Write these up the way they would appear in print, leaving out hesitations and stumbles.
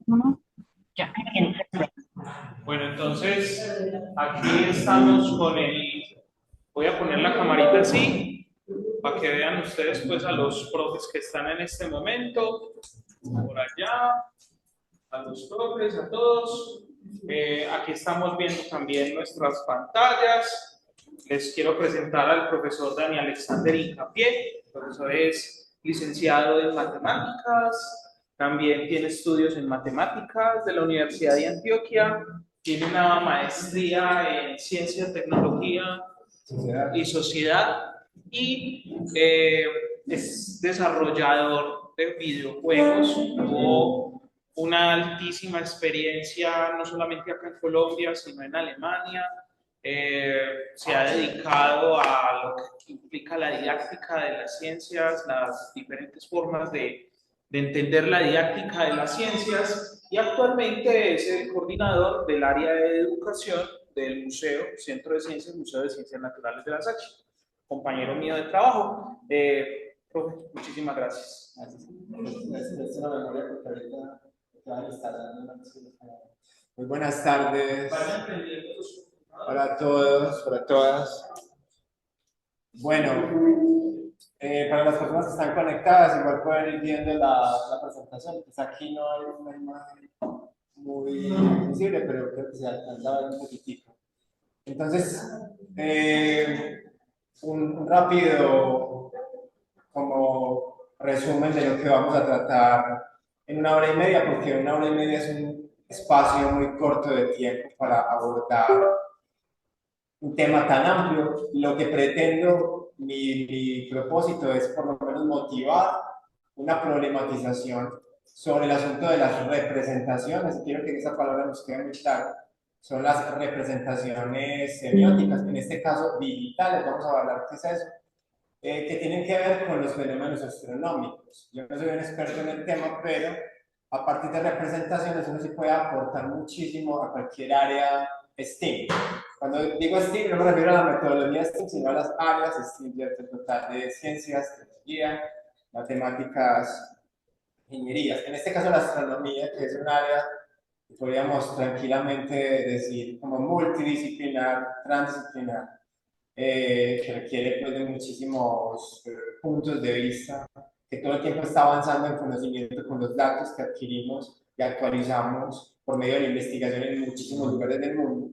Uno, ya. Bueno, entonces aquí estamos con el, voy a poner la camarita así para que vean ustedes pues a los profes que están en este momento, por allá, a los profes, a todos. Aquí estamos viendo también nuestras pantallas. Les quiero presentar al profesor Dani Alexander Incapié. El profesor es licenciado en matemáticas, también tiene estudios en matemáticas de la Universidad de Antioquia, tiene una maestría en ciencia, tecnología y sociedad y es desarrollador de videojuegos. Tuvo una altísima experiencia no solamente acá en Colombia, sino en Alemania. Se ha dedicado a lo que implica la didáctica de las ciencias, las diferentes formas de entender la didáctica de las ciencias y actualmente es el coordinador del área de educación del Museo, Centro de Ciencias, Museo de Ciencias Naturales de la SACHI, compañero mío de trabajo. Profe, muchísimas gracias. Es una memoria porque ahorita van a estar dando una muy buenas tardes para todos, para todas. Bueno, para las personas que están conectadas, igual pueden ir viendo la presentación. Pues aquí no hay una imagen muy visible, pero creo que se alcanza a ver un poquitico. Entonces, un rápido como resumen de lo que vamos a tratar en una hora y media, porque una hora y media es un espacio muy corto de tiempo para abordar un tema tan amplio. Lo que pretendo, mi propósito es por lo menos motivar una problematización sobre el asunto de las representaciones. Quiero que esa palabra nos quede muy clara. Son las representaciones semióticas, en este caso digitales. Vamos a hablar qué es eso, que tienen que ver con los fenómenos astronómicos. Yo no soy un experto en el tema, pero a partir de representaciones uno sí puede aportar muchísimo a cualquier área STEAM. Cuando digo STEAM no me refiero a la metodología STEAM, sino a las áreas STEAM, del total de ciencias, tecnología, matemáticas, ingenierías. En este caso la astronomía, que es un área que podríamos tranquilamente decir como multidisciplinar, transdisciplinar, que requiere pues, de muchísimos puntos de vista, que todo el tiempo está avanzando en conocimiento con los datos que adquirimos y actualizamos por medio de la investigación en muchísimos lugares del mundo.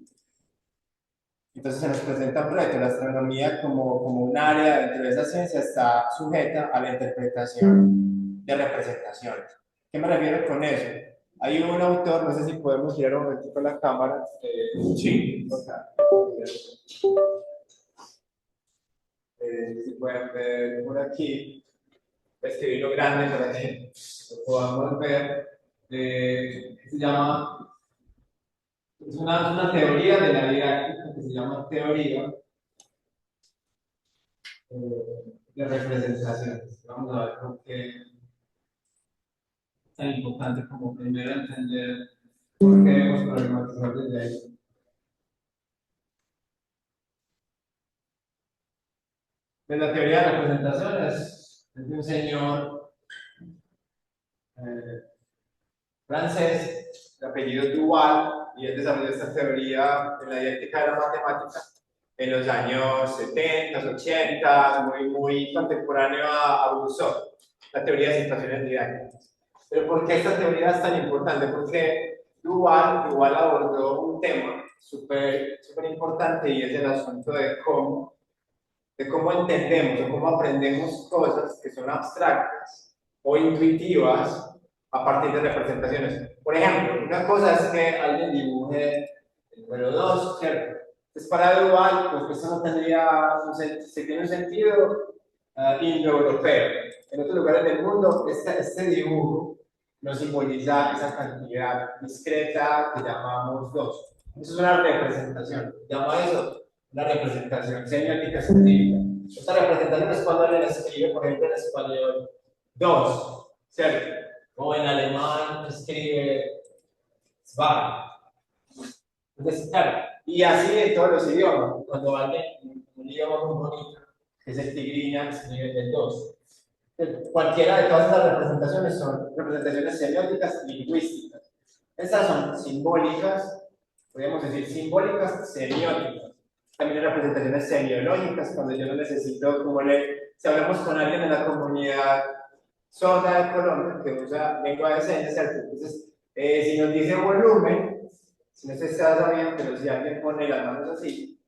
Entonces se nos presenta un reto. La astronomía como un área dentro de esa ciencia está sujeta a la interpretación de representaciones. ¿Qué me refiero con eso? Hay un autor, no sé si podemos girar un momentito la cámara. Sí. Si pueden ver por aquí, escribirlo grande para que lo podamos ver. Se llama, es una teoría de la didáctica que se llama teoría de representaciones. Vamos a ver por qué es tan importante como primero entender por qué debemos problematizar desde ahí. De la teoría de representaciones es de un señor eh, francés, de apellido Duval, y él desarrolló esta teoría en la didáctica de la matemática en los años 70, 80, muy contemporáneo a Rousseau, la teoría de situaciones didácticas. Pero ¿por qué esta teoría es tan importante? Porque Duval abordó un tema súper importante y es el asunto de cómo entendemos o cómo aprendemos cosas que son abstractas o intuitivas a partir de representaciones. Por ejemplo, una cosa es que alguien dibuje el número 2, ¿cierto? Entonces, para Duval, pues eso no tendría, se tiene un sentido indoeuropeo. En otros lugares del mundo, este dibujo no simboliza esa cantidad discreta que llamamos 2. Eso es una representación. Llama eso una representación semiótica científica. Esta representación es cuando alguien escribe, por ejemplo, en español, 2, ¿cierto? O en alemán escribe zwei. Entonces, claro, y así en todos los idiomas. Cuando alguien, un idioma muy bonito, que es el tigrinya, escribe el 2. Cualquiera de todas estas representaciones son representaciones semióticas y lingüísticas. Estas son simbólicas, podríamos decir simbólicas semióticas. También hay representaciones semiológicas, cuando yo no necesito, como si hablamos con alguien de la comunidad sorda de Colombia que usa lengua de señas, ¿cierto? Entonces, si nos dice volumen, si no se está sabiendo, pero si alguien pone las manos así,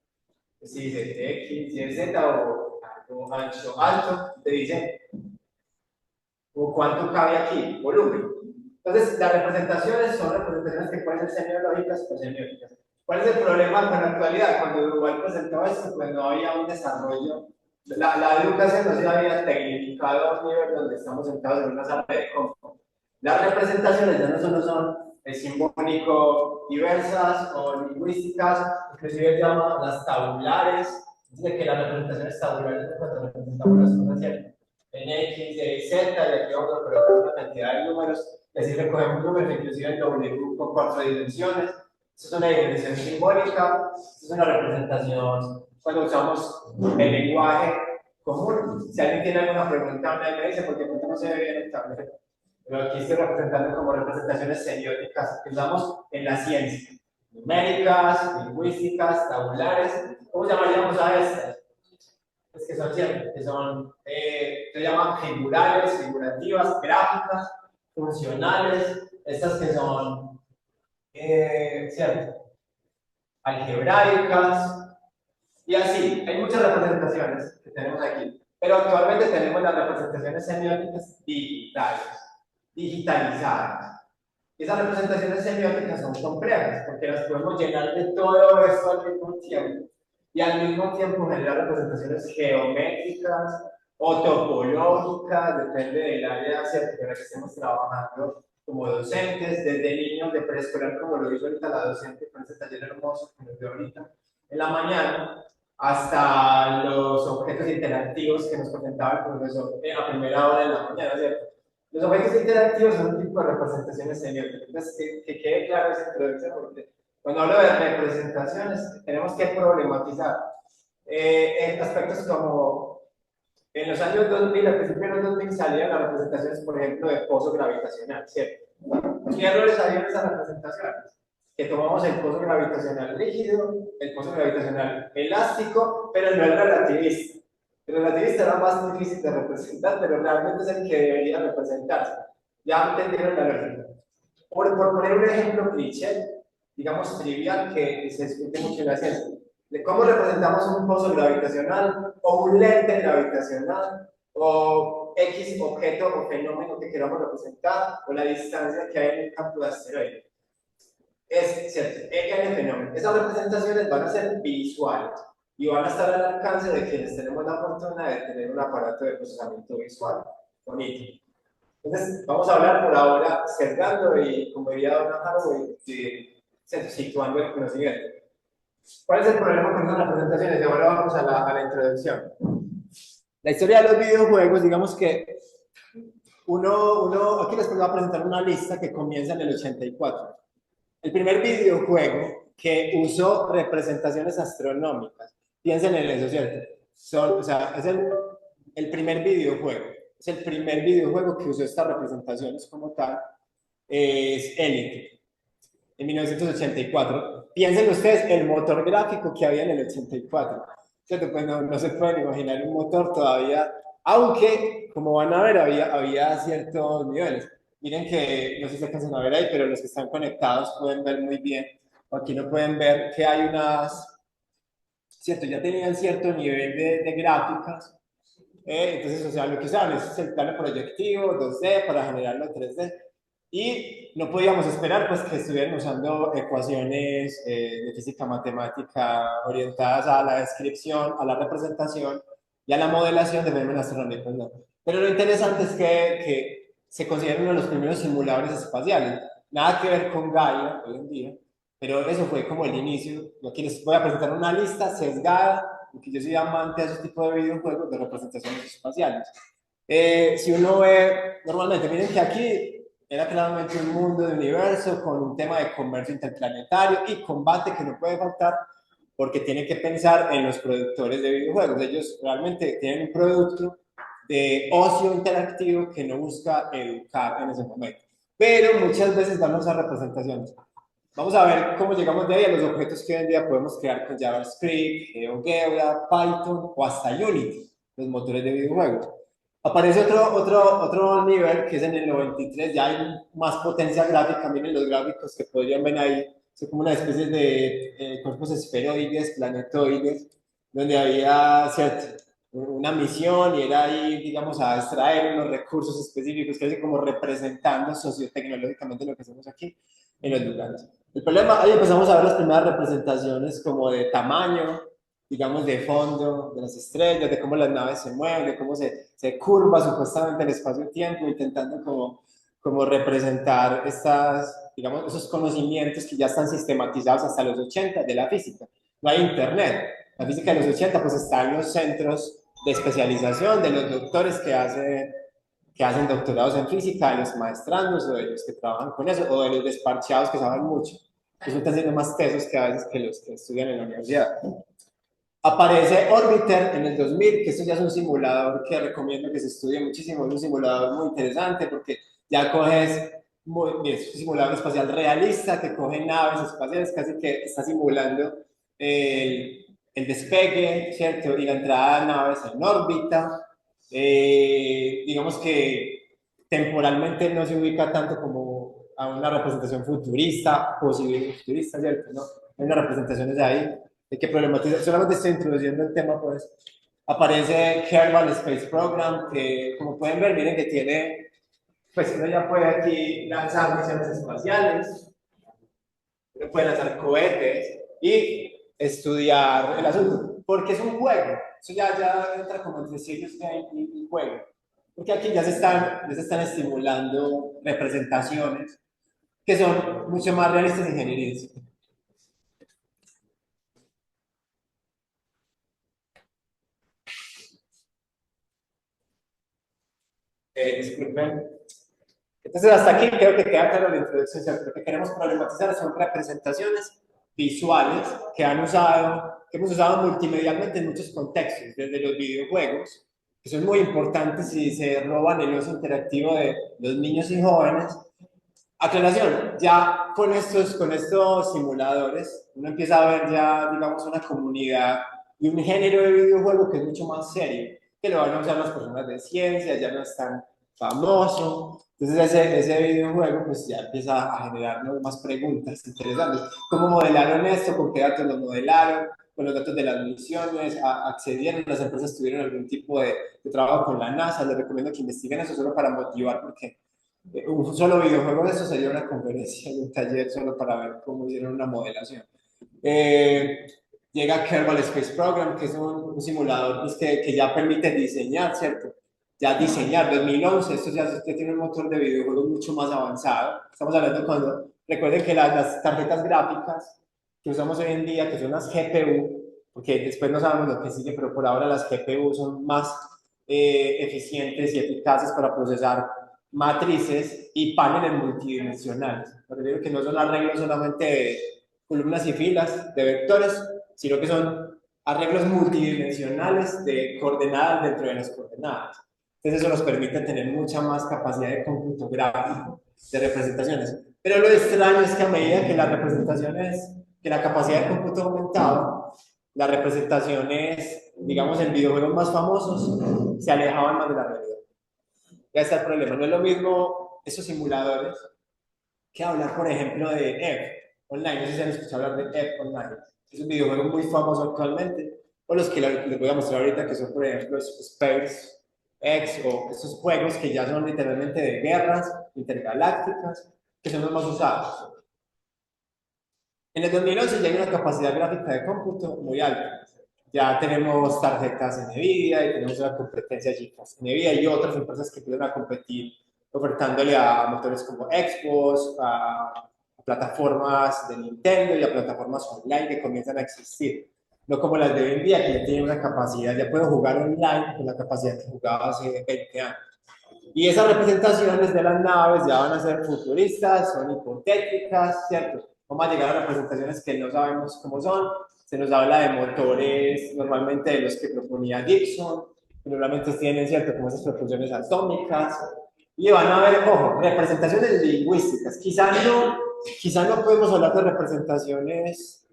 si dice X, Y, Z o ancho, alto, te dice o cuánto cabe aquí, volumen. Entonces, las representaciones son representaciones que pueden ser semiológicas o semióticas. ¿Cuál es el problema con la actualidad? Cuando Uruguay presentó esto, pues no había un desarrollo. La educación no se había tecnificado a un nivel donde estamos sentados en una sala de cómputo. Las representaciones ya no solo son simbólico diversas o lingüísticas, inclusive llama las tabulares, dice que las representaciones tabulares es cuando representamos las cosas ciertas en X, Y, Z, y aquí vamos a colocar una cantidad de números, es decir, recogemos números, inclusive en W con 4 dimensiones. Esto es una dimensión simbólica, esto es una representación cuando usamos el lenguaje común. Si alguien tiene alguna pregunta, me dice, porque no se ve bien el tablero. Pero aquí estoy representando como representaciones semióticas que usamos en la ciencia. Numéricas, lingüísticas, tabulares. ¿Cómo llamaríamos a estas? Es que son ciertas, que son, se llaman figurales, figurativas, gráficas, funcionales, estas que son, ¿cierto? Algebraicas, y así, hay muchas representaciones que tenemos aquí, pero actualmente tenemos las representaciones semióticas digitalizadas. Esas representaciones semióticas son complejas, porque las podemos llenar de todo esto al mismo tiempo, y al mismo tiempo generar representaciones geométricas o topológicas, depende del área en la que estemos trabajando como docentes, desde niños de preescolar, como lo hizo ahorita la docente con ese taller hermoso que nos dio ahorita en la mañana, hasta los objetos interactivos que nos presentaba el profesor a primera hora de la mañana, ¿cierto? Los objetos interactivos son un tipo de representaciones semióticas. Entonces, que quede claro esa introducción, porque cuando hablo de representaciones, tenemos que problematizar aspectos como en los años 2000, al principio de los 2000, salían las representaciones, por ejemplo, de pozo gravitacional, ¿cierto? ¿Qué errores había en esas representaciones? Que tomamos el pozo gravitacional rígido, el pozo gravitacional elástico, pero no el relativista. El relativista era más difícil de representar, pero realmente es el que debería representarse. Ya entendieron la lógica. Por poner un ejemplo cliché, digamos trivial, que se discute mucho en la ciencia, de cómo representamos un pozo gravitacional o un lente gravitacional o X objeto o fenómeno que queramos representar o la distancia que hay en un campo de asteroides. Es cierto, N fenómenos. Esas representaciones van a ser visuales y van a estar al alcance de quienes tenemos la fortuna de tener un aparato de procesamiento visual bonito. Entonces, vamos a hablar por ahora, cerrando y, como diría Donna Haraway, situando el conocimiento. ¿Cuál es el problema con las representaciones? Y ahora vamos a la introducción. La historia de los videojuegos, digamos que aquí les voy a presentar una lista que comienza en el 84. El primer videojuego que usó representaciones astronómicas, piensen en eso, ¿cierto? O sea, es el primer videojuego. Es el primer videojuego que usó estas representaciones como tal. Es Elite, en 1984. Piensen ustedes el motor gráfico que había en el 84. ¿Cierto? Pues no se pueden imaginar un motor todavía, aunque, como van a ver, había ciertos niveles. Miren que, no sé si se alcanzan a ver ahí, pero los que están conectados pueden ver muy bien. Aquí no pueden ver que hay unas, ¿cierto? Ya tenían cierto nivel de gráficas. Entonces, o sea, lo que usaban es el plano proyectivo, 2D, para generarlo 3D. Y no podíamos esperar pues, que estuvieran usando ecuaciones de física matemática orientadas a la descripción, a la representación y a la modelación de fenómenos astronómicos. ¿No? Pero lo interesante es que se consideran uno de los primeros simuladores espaciales. Nada que ver con Gaia hoy en día, pero eso fue como el inicio. Yo aquí les voy a presentar una lista sesgada, porque yo soy amante de ese tipo de videojuegos de representaciones espaciales. Si uno ve, normalmente, miren que aquí era claramente un mundo de universo con un tema de comercio interplanetario y combate que no puede faltar porque tiene que pensar en los productores de videojuegos. Ellos realmente tienen un producto de ocio interactivo que no busca educar en ese momento. pero muchas veces damos a representaciones. Vamos a ver cómo llegamos de ahí a los objetos que hoy en día podemos crear con JavaScript, GeoGebra, Python o hasta Unity, los motores de videojuegos. Aparece otro nivel que es en el 93, ya hay más potencia gráfica, miren los gráficos que podrían ver ahí, son como una especie de cuerpos esferoides, planetoides, donde había una misión y era ir, digamos, a extraer unos recursos específicos, casi como representando sociotecnológicamente lo que hacemos aquí en los lugares. El problema, ahí empezamos a ver las primeras representaciones como de tamaño, digamos, de fondo, de las estrellas, de cómo las naves se mueven, de cómo se curva supuestamente el espacio-tiempo, intentando como representar digamos, esos conocimientos que ya están sistematizados hasta los 80 de la física. No hay internet. La física de los 80 pues está en los centros de especialización de los doctores que hacen doctorados en física, de los maestrandos o de los que trabajan con eso, o de los despachados que saben mucho. Resultan siendo más tesos que a veces que los que estudian en la universidad. Aparece Orbiter en el 2000, que esto ya es un simulador que recomiendo que se estudie muchísimo, es un simulador muy interesante porque ya coges es un simulador espacial realista que coge naves espaciales, casi que está simulando el despegue, ¿cierto? Y la entrada de naves en órbita. Digamos que temporalmente no se ubica tanto como a una representación futurista, posible futurista, ¿cierto? ¿No? Hay unas representaciones de ahí de que problematiza, solamente estoy introduciendo el tema, pues aparece Kerbal Space Program, que como pueden ver, miren que tiene, pues uno ya puede aquí lanzar misiones espaciales, uno puede lanzar cohetes y estudiar el asunto, porque es un juego, eso ya entra como entre Serious Game y juego, porque aquí ya se están estimulando representaciones que son mucho más realistas e ingenierías. Disculpen. Entonces, hasta aquí creo que queda claro la introducción. Lo que queremos problematizar son representaciones visuales que hemos usado multimedialmente en muchos contextos, desde los videojuegos, que son muy importantes y se roban el uso interactivo de los niños y jóvenes. Aclaración, ya con estos simuladores, uno empieza a ver ya, digamos, una comunidad y un género de videojuego que es mucho más serio, que lo van a usar las personas de ciencia, ya no es tan famoso. Entonces ese videojuego pues ya empieza a generar, ¿no?, más preguntas interesantes. ¿Cómo modelaron esto? ¿Con qué datos lo modelaron? Con los datos de las misiones, accedieron, las empresas tuvieron algún tipo de trabajo con la NASA. Les recomiendo que investiguen eso solo para motivar, porque un solo videojuego de eso sería una conferencia y un taller solo para ver cómo hicieron una modelación. Eh, Llega Kerbal Space Program, que es un simulador pues, que ya permite diseñar, ¿cierto? Ya diseñar, 2011, esto ya tiene un motor de videojuegos mucho más avanzado. Estamos hablando cuando, recuerden que las tarjetas gráficas que usamos hoy en día, que son las GPU, porque después no sabemos lo que sigue, pero por ahora las GPU son más eficientes y eficaces para procesar matrices y paneles multidimensionales. Lo que digo que no son arreglos solamente de columnas y filas de vectores, sino que son arreglos multidimensionales de coordenadas dentro de las coordenadas. Entonces eso nos permite tener mucha más capacidad de cómputo gráfico, de representaciones. Pero lo extraño es que a medida que las representaciones, que la capacidad de cómputo ha aumentado, las representaciones, digamos, en videojuegos más famosos, se alejaban más de la realidad. Ya está el problema. No es lo mismo esos simuladores que hablar, por ejemplo, de Eve Online. No sé si han escuchado hablar de Eve Online. Es un videojuego muy famoso actualmente. O los que les voy a mostrar ahorita, que son, por ejemplo, Space X o estos juegos que ya son literalmente de guerras intergalácticas, que son los más usados. En el 2011 ya hay una capacidad gráfica de cómputo muy alta. Ya tenemos tarjetas NVIDIA y tenemos una competencia GeForce NVIDIA y otras empresas que pueden competir ofertándole a motores como Xbox, a plataformas de Nintendo y a plataformas online que comienzan a existir. No como las de hoy en día, que ya tienen una capacidad, ya puedo jugar online con la capacidad que jugaba hace 20 años. Y esas representaciones de las naves ya van a ser futuristas, son hipotéticas, ¿cierto? Vamos a llegar a representaciones que no sabemos cómo son. Se nos habla de motores normalmente de los que proponía Gibson, que normalmente tienen, ¿cierto?, como esas propulsiones atómicas. Y van a ver, ojo, representaciones lingüísticas. Quizá no podemos hablar de representaciones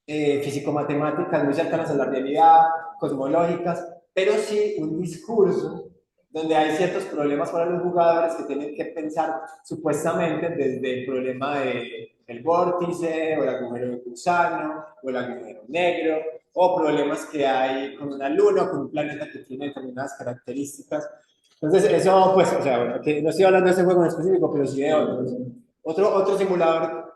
físico-matemáticas muy cercanas a la realidad, cosmológicas, pero sí un discurso donde hay ciertos problemas para los jugadores que tienen que pensar supuestamente desde el problema del vórtice, o el agujero de gusano, o el agujero negro, o problemas que hay con una luna o con un planeta que tiene determinadas características. Entonces, eso, pues, o sea, bueno, que no estoy hablando de ese juego en específico, pero sí de otros. Otro simulador,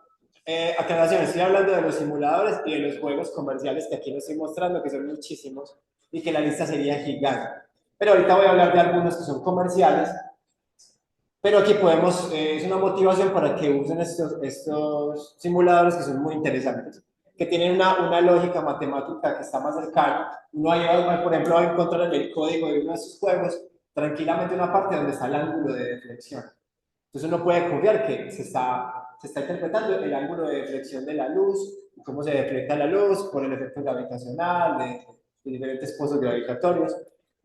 aclaración, estoy hablando de los simuladores y de los juegos comerciales que aquí les estoy mostrando, que son muchísimos y que la lista sería gigante. Pero ahorita voy a hablar de algunos que son comerciales, pero aquí podemos, es una motivación para que usen estos simuladores que son muy interesantes, que tienen una lógica matemática que está más cercana. Uno ahí, por ejemplo, va a encontrar en el código de uno de esos juegos tranquilamente una parte donde está el ángulo de deflexión. Entonces uno puede confiar que se está interpretando el ángulo de deflexión de la luz, cómo se deflecta la luz por el efecto gravitacional, de diferentes pozos gravitatorios.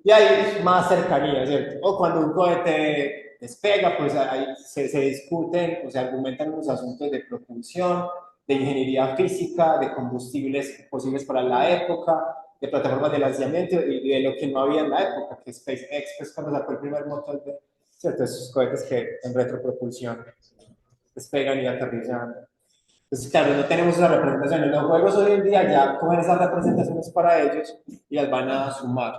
Y hay más cercanía, ¿cierto? O cuando un cohete despega, pues ahí se discuten o se argumentan unos asuntos de propulsión, de ingeniería física, de combustibles posibles para la época, de plataformas de lanzamiento y de lo que no había en la época, que SpaceX, pues cuando sacó el primer motor de, ¿cierto? Esos cohetes que en retropropulsión despegan y aterrizan. Entonces, claro, no tenemos esas representaciones. Los juegos hoy en día ya cogen esas representaciones para ellos y las van a sumar.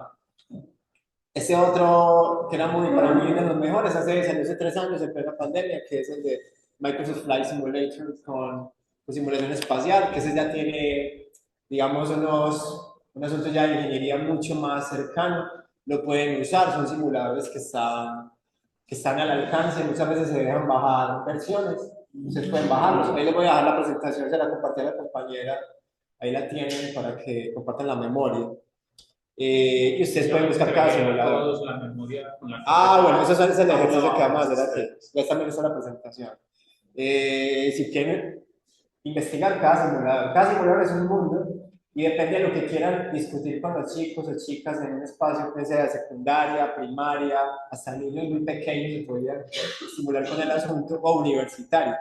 Ese otro que era muy, para mí, uno de los mejores, hace 3 años, en plena pandemia, que es el de Microsoft Flight Simulator con simulación espacial, que ese ya tiene, digamos, un asunto ya de ingeniería mucho más cercano. Lo pueden usar, son simuladores que están al alcance, muchas veces se dejan bajar versiones, ustedes pueden bajarlos. Ahí les voy a dejar la presentación, se la compartí a la compañera, ahí la tienen para que compartan la memoria. Y ustedes pueden buscar cada simulador. La memoria con la Bueno, eso es el ejercicio que vamos a hacer aquí. Ya también está la presentación. Si quieren investigar cada simulador es un mundo y depende de lo que quieran discutir con los chicos o chicas en un espacio, que sea de secundaria, primaria, hasta niños muy pequeños se podrían simular con el asunto, o universitarios.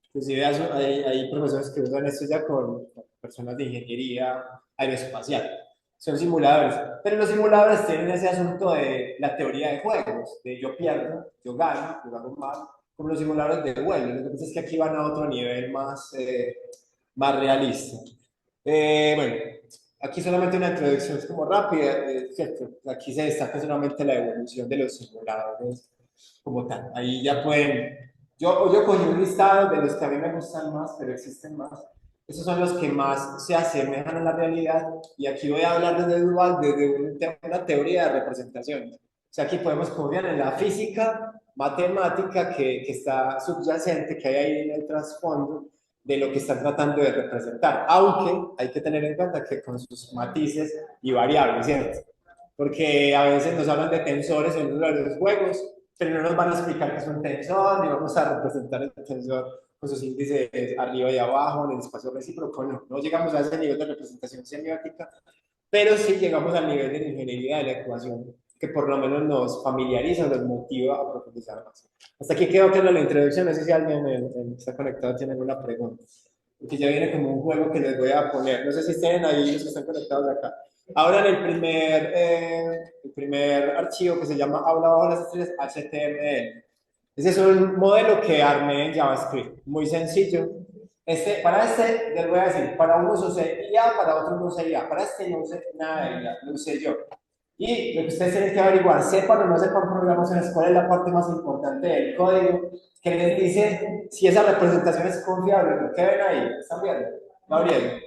Inclusive hay profesores que usan esto ya con personas de ingeniería aeroespacial. Son simuladores, pero los simuladores tienen ese asunto de la teoría de juegos, de yo pierdo, yo gano, yo hago mal, como los simuladores de vuelo. Lo que pasa es que aquí van a otro nivel más realista. Bueno, aquí solamente una introducción es como rápida, ¿cierto? Aquí se destaca solamente la evolución de los simuladores como tal. Ahí ya pueden, yo cogí un listado de los que a mí me gustan más, pero existen más. Esos son los que más se asemejan a la realidad y aquí voy a hablar desde Dual, desde una teoría de representación. O sea, aquí podemos confiar en la física matemática que está subyacente, que hay ahí en el trasfondo de lo que están tratando de representar, aunque hay que tener en cuenta que con sus matices y variables, ¿cierto? Porque a veces nos hablan de tensores en los juegos, pero no nos van a explicar qué es un tensor, ni vamos a representar el tensor con sus índices arriba y abajo, en el espacio recíproco, no llegamos a ese nivel de representación semiótica, pero sí llegamos al nivel de la ingeniería de la ecuación, que por lo menos nos familiariza, nos motiva a profundizar más. Hasta aquí quedó claro la introducción, no sé si alguien está conectado tiene alguna pregunta, porque ya viene como un juego que les voy a poner, no sé si tienen ahí los que están conectados acá. Ahora en el primer archivo que se llama Habla bajo las estrellas, HTML. Ese es un modelo que armé en JavaScript, muy sencillo. Para este, les voy a decir, para unos usé IA, para otros no usé IA. Para este no usé nada de IA, lo usé yo. Y lo que ustedes tienen que averiguar, sepan o no sepan programaciones, cuál es la parte más importante del código, que les dice si esa representación es confiable. ¿Qué ven ahí? ¿Están viendo? Gabriel.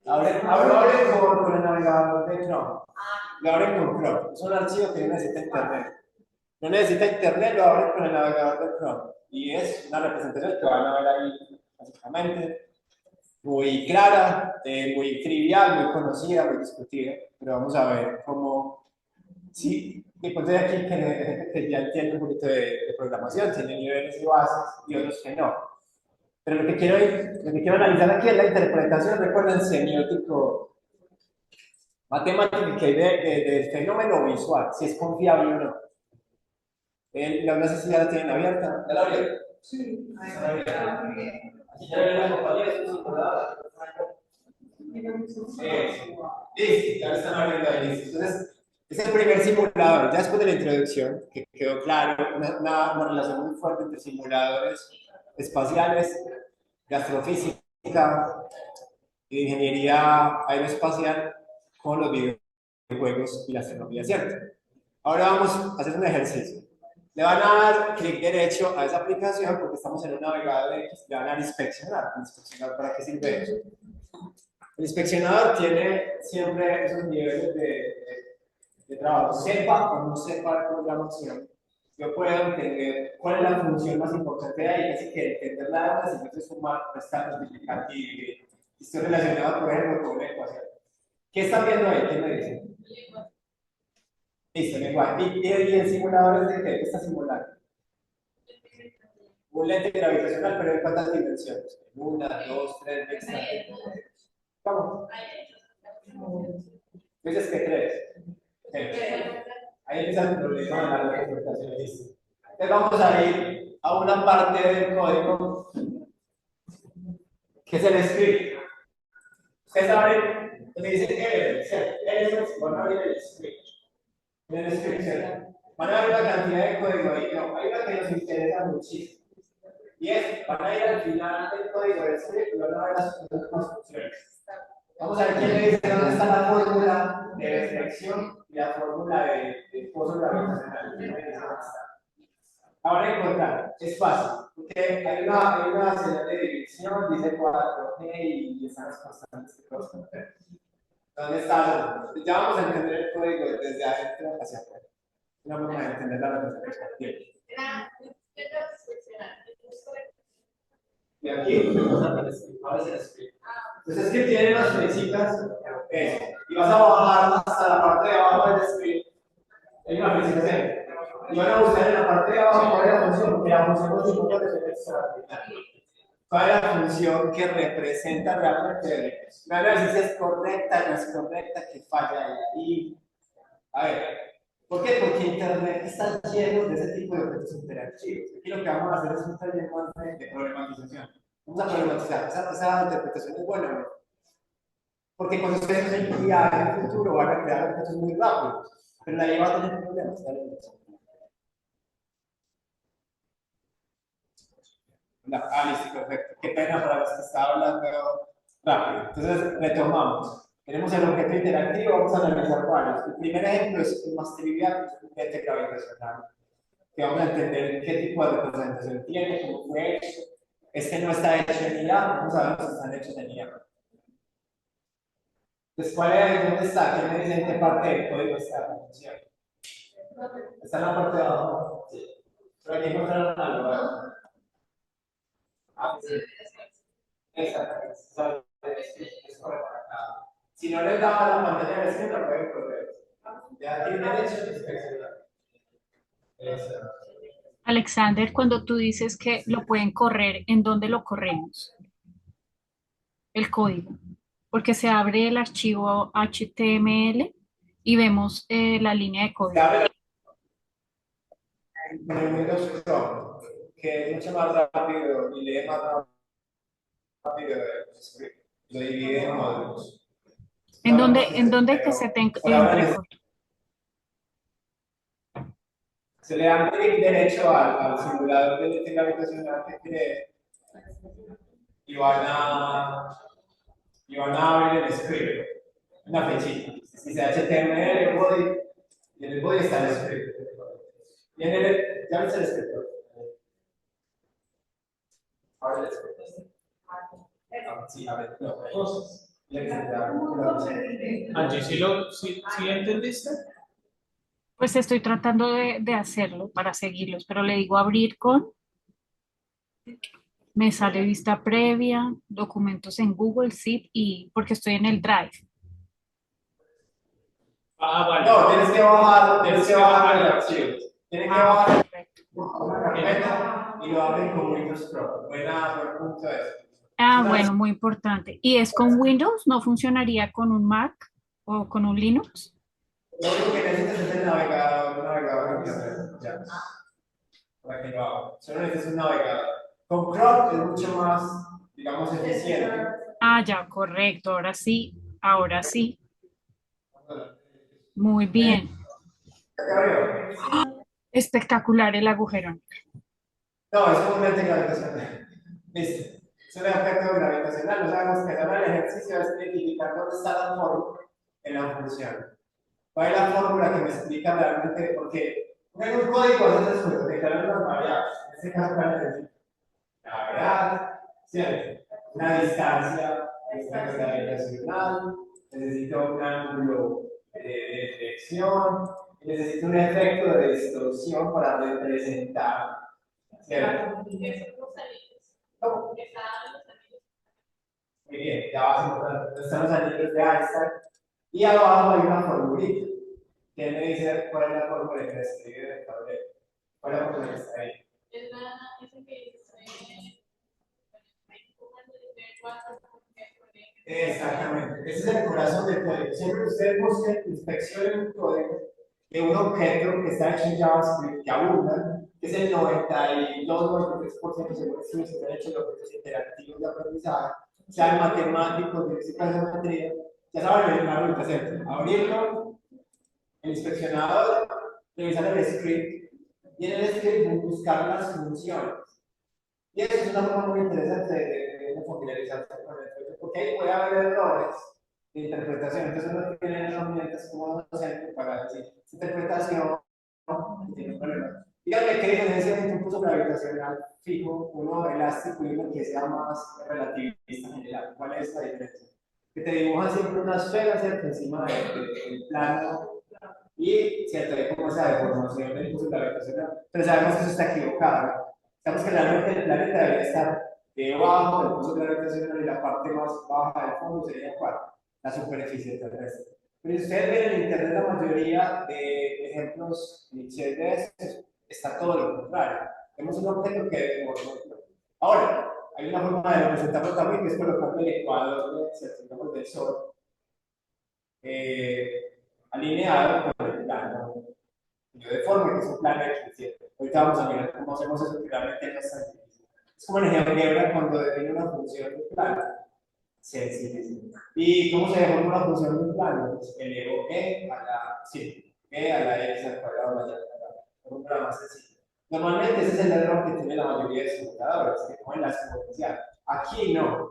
Abren con el navegador de Chrome. Lo abren con Chrome. Es un archivo que no necesita internet. No necesita internet, lo abren con el navegador de Chrome. Y es una representación que van a ver ahí, básicamente, muy clara, muy trivial, muy conocida, muy discutida. Pero vamos a ver cómo. Sí, mi punto de aquí que ya entiende un poquito de programación, tiene niveles y bases y otros que no. Pero lo que quiero analizar aquí es la interpretación, recuerden, semiótico matemática que hay del fenómeno visual, si es confiable o no. Las meses ya la tienen abierta. ¿Ya la abrieron? Sí. Está abierta. Aquí ya viene la compañía, es un simulador. Listo, ya lo están abriendo ahí. Listo. Entonces, es el primer simulador. Ya después de la introducción, que quedó claro, una relación muy fuerte entre simuladores espaciales, de astrofísica y de ingeniería aeroespacial con los videojuegos y la astronomía, ¿cierto? Ahora vamos a hacer un ejercicio. Le van a dar clic derecho a esa aplicación porque estamos en un navegador X, le van a dar inspeccionar. ¿Inspeccionar para qué sirve eso? El inspeccionador tiene siempre esos niveles de trabajo. Sepa o no sepa de programación, yo puedo entender cuál es la función más importante de ahí, así que entender nada más y entonces sumar, restar, multiplicar y dividir. Estoy relacionado, por ejemplo, con una ecuación. ¿Qué están viendo ahí? ¿Qué me dicen? Listo, lenguaje. ¿Y el simulador es de qué? ¿Qué está simulando? Un lente gravitacional, pero ¿en cuántas dimensiones? Una, dos, tres, bastante. Vamos. Entonces, ¿qué crees? Ahí empieza el problema de la interpretación. Listo. Entonces vamos a ir a una parte del código que es el script. Ustedes saben, me dicen elements, van a abrir el script. En el script, ¿cierto? Van a ver una cantidad de código ahí. No, hay una que nos interesa muchísimo. Y es, van a ir al final del código del script y van a ver las últimas funciones. Vamos a ver quién me dice dónde está la fórmula de reflexión y la fórmula de pozo gravitacional. ¿Quién me dice dónde está? Ahora encontrar, es fácil, porque hay una señal de división, dice 4G y están las constantes que podemos conocer. ¿Dónde está? Ya vamos a entender el código desde adentro hacia afuera. Una forma de entender la representación. Y aquí, ahora es el script. Entonces, es que tiene unas flechitas, y vas a bajar hasta la parte de abajo del script. Hay una flechita C. Y van a buscar en la parte de abajo cuál es la función, porque la función no es importante, cuál es la función que representa realmente. Me van a decir si es correcta, no es correcta, que falla ahí. A ver, ¿por qué? Porque Internet está lleno de ese tipo de objetos interactivos. Aquí lo que vamos a hacer es un taller más de problematización. Vamos a problematizar. Esa interpretación es buena, ¿no? Porque cuando ustedes en IA en el futuro van a crear objetos muy rápidos, pero la IA va a tener problemas. Listo, perfecto. Qué pena para los que estaba hablando rápido. Entonces, retomamos. Tenemos el objeto interactivo, vamos a analizar varios. El primer ejemplo es el más trivial, es un lente gravitacional, que vamos a entender qué tipo de representación tiene, cómo fue hecho. Este no está hecho en IA, vamos a ver si están hechos en IA. Entonces, ¿cuál es? ¿Dónde está? ¿Qué me dice en qué parte del código está la función? Está en la parte de abajo. Sí. Pero aquí encontraron algo, ¿verdad? Ah, sí. Exactamente. Es correcto. Si no les daba la pantalla de escrita, lo pueden correr. Ya tienen derecho a inspeccionar. Exacto. Alexander, cuando tú dices que lo pueden correr, ¿en dónde lo corremos? El código. Porque se abre el archivo HTML y vemos la línea de Se código. abre en el Windows Chrome, que es mucho más rápido y lee más rápido el script. Lo divide en módulos. En dónde que se te Por ahora entre? se le da clic derecho al simulador de gravitacional que quiere y van a abrir el script, una flechita. Dice HTML, body, y en el body está el script. Y en el, ya ves el script. Ahora el script. Sí, a ver, no, cosas. Angie, ¿sí entendiste? Pues estoy tratando de hacerlo para seguirlos, pero le digo abrir con, me sale vista previa, documentos en Google, Zip y porque estoy en el Drive. Ah, vale. No, tienes que bajar el archivo. Tienes que bajar Perfecto. una carpeta y lo abren con Windows Pro. Buen punto eso. Bueno, muy importante. ¿Y es con Windows? ¿No funcionaría con un Mac o con un Linux? Lo único que necesitas es el navegador de Internet. Ya. para que lo haga. Solo necesitas un navegador. Con Chrome es mucho más, digamos, eficiente. Ah, ya, correcto. Ahora sí, ahora sí. Muy bien. ¿Acá veo? Espectacular el agujero. No, es un ente gravitacional. Listo. Es un efecto gravitacional. No sabemos que ahora el ejercicio es identificar dónde está la fórmula en la función. ¿Cuál es la fórmula que me explica realmente? Porque en un código a veces puedo declarar unas variables. En este caso, ¿cuál necesito? La gravedad, ¿cierto? Una distancia gravitacional, necesito un ángulo de deflexión, necesito un efecto de distorsión para representar, ¿cierto? ¿Cómo? Muy bien, ya vas a encontrar dónde están los anillos de Einstein. Y abajo hay una formulita. ¿Quién me dice cuál es la fórmula que escribe en el tablero? ¿Cuál es la fórmula que está ahí? Es esa que dice Exactamente. Ese es el corazón del código. Siempre que ustedes busquen, inspeccionen un código de un objeto que está hecho en JavaScript, que abunda, que es el 92-93% según estudios que se han hecho de objetos interactivos de aprendizaje, sean matemáticos, de física de geometría, ya saben la ruta, ¿cierto? Abrirlo, el inspeccionador, revisar el script, y en el script buscar las funciones. Y eso es una forma muy interesante de familiarizarse con el código, porque ahí puede haber errores de interpretación. Entonces uno tiene herramientas como docente para decir, esta interpretación tiene un problema. Díganme qué diferencia entre un pulso gravitacional fijo, uno elástico y uno que sea más relativista general. ¿Cuál es la diferencia? Que te dibujan siempre una esfera, ¿cierto? Encima del plano y cierto, hay como esa deformación del pulso gravitacional. Pero sabemos que eso está equivocado. Sabemos que realmente el planeta debería estar debajo del pulso gravitacional y la parte más baja del fondo sería ¿cuál? La superficie terrestre. Pero si ustedes ven en internet la mayoría de ejemplos clichés de estos, está todo lo contrario. Tenemos un objeto que es como ahora, hay una forma de representarlo también, que es colocando el ecuador del Sol alineado con el plano deforme, que es un plano de ahorita vamos a mirar cómo hacemos eso, que realmente no es tan difícil. Es como en álgebra cuando define una función de plano. Sencillísimo. ¿Y cómo se deforma una función de un plano? Pues elevo e a la x al cuadrado más y al cuadrado. Es un programa más sencillo. Normalmente ese es el error que tiene la mayoría de computadoras, que ponen la exponencial. Aquí no.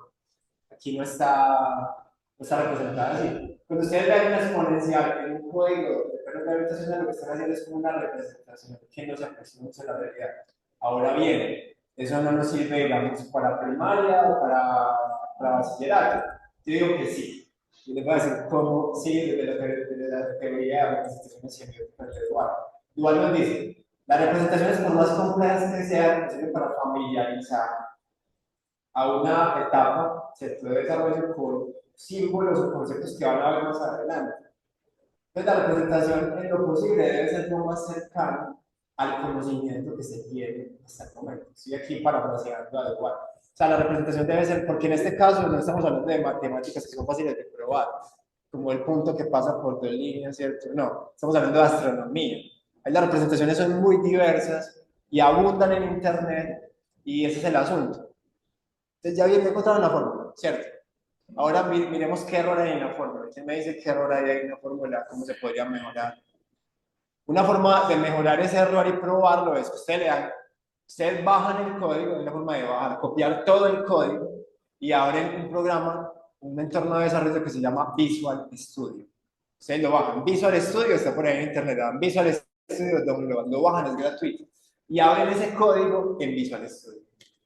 Aquí no está representada así. Cuando ustedes ven una exponencial en un código de perro gravitacional, lo que están haciendo es como una representación que no se aproxima mucho a la realidad. Ahora bien, eso no nos sirve, digamos, para primaria o para bachillerato. Yo digo que sí. Y les voy a decir cómo sí, desde la teoría de representaciones semióticas de Dual. Dual nos dice, las representaciones, por más complejas que sean, sirven para familiarizar a una etapa, ¿cierto?, de desarrollo con símbolos o conceptos que van a ver más adelante. Entonces, la representación en lo posible debe ser lo más cercano al conocimiento que se tiene hasta el momento. Estoy aquí parafraseando a igual. O sea, la representación debe ser, porque en este caso no estamos hablando de matemáticas que son fáciles de probar, como el punto que pasa por dos líneas, ¿cierto? No, estamos hablando de astronomía. Ahí las representaciones son muy diversas y abundan en Internet, y ese es el asunto. Entonces ya bien encontraron la fórmula, ¿cierto? Ahora miremos qué error hay en la fórmula. ¿Quién me dice qué error hay en la fórmula? ¿Cómo se podría mejorar? Una forma de mejorar ese error y probarlo es que ustedes bajan el código, es la forma de bajar, copiar todo el código y abren un programa, un entorno de desarrollo que se llama Visual Studio. Ustedes lo bajan. Visual Studio está por ahí en internet. Visual Studio lo bajan, es gratuito. Y abren ese código en Visual Studio.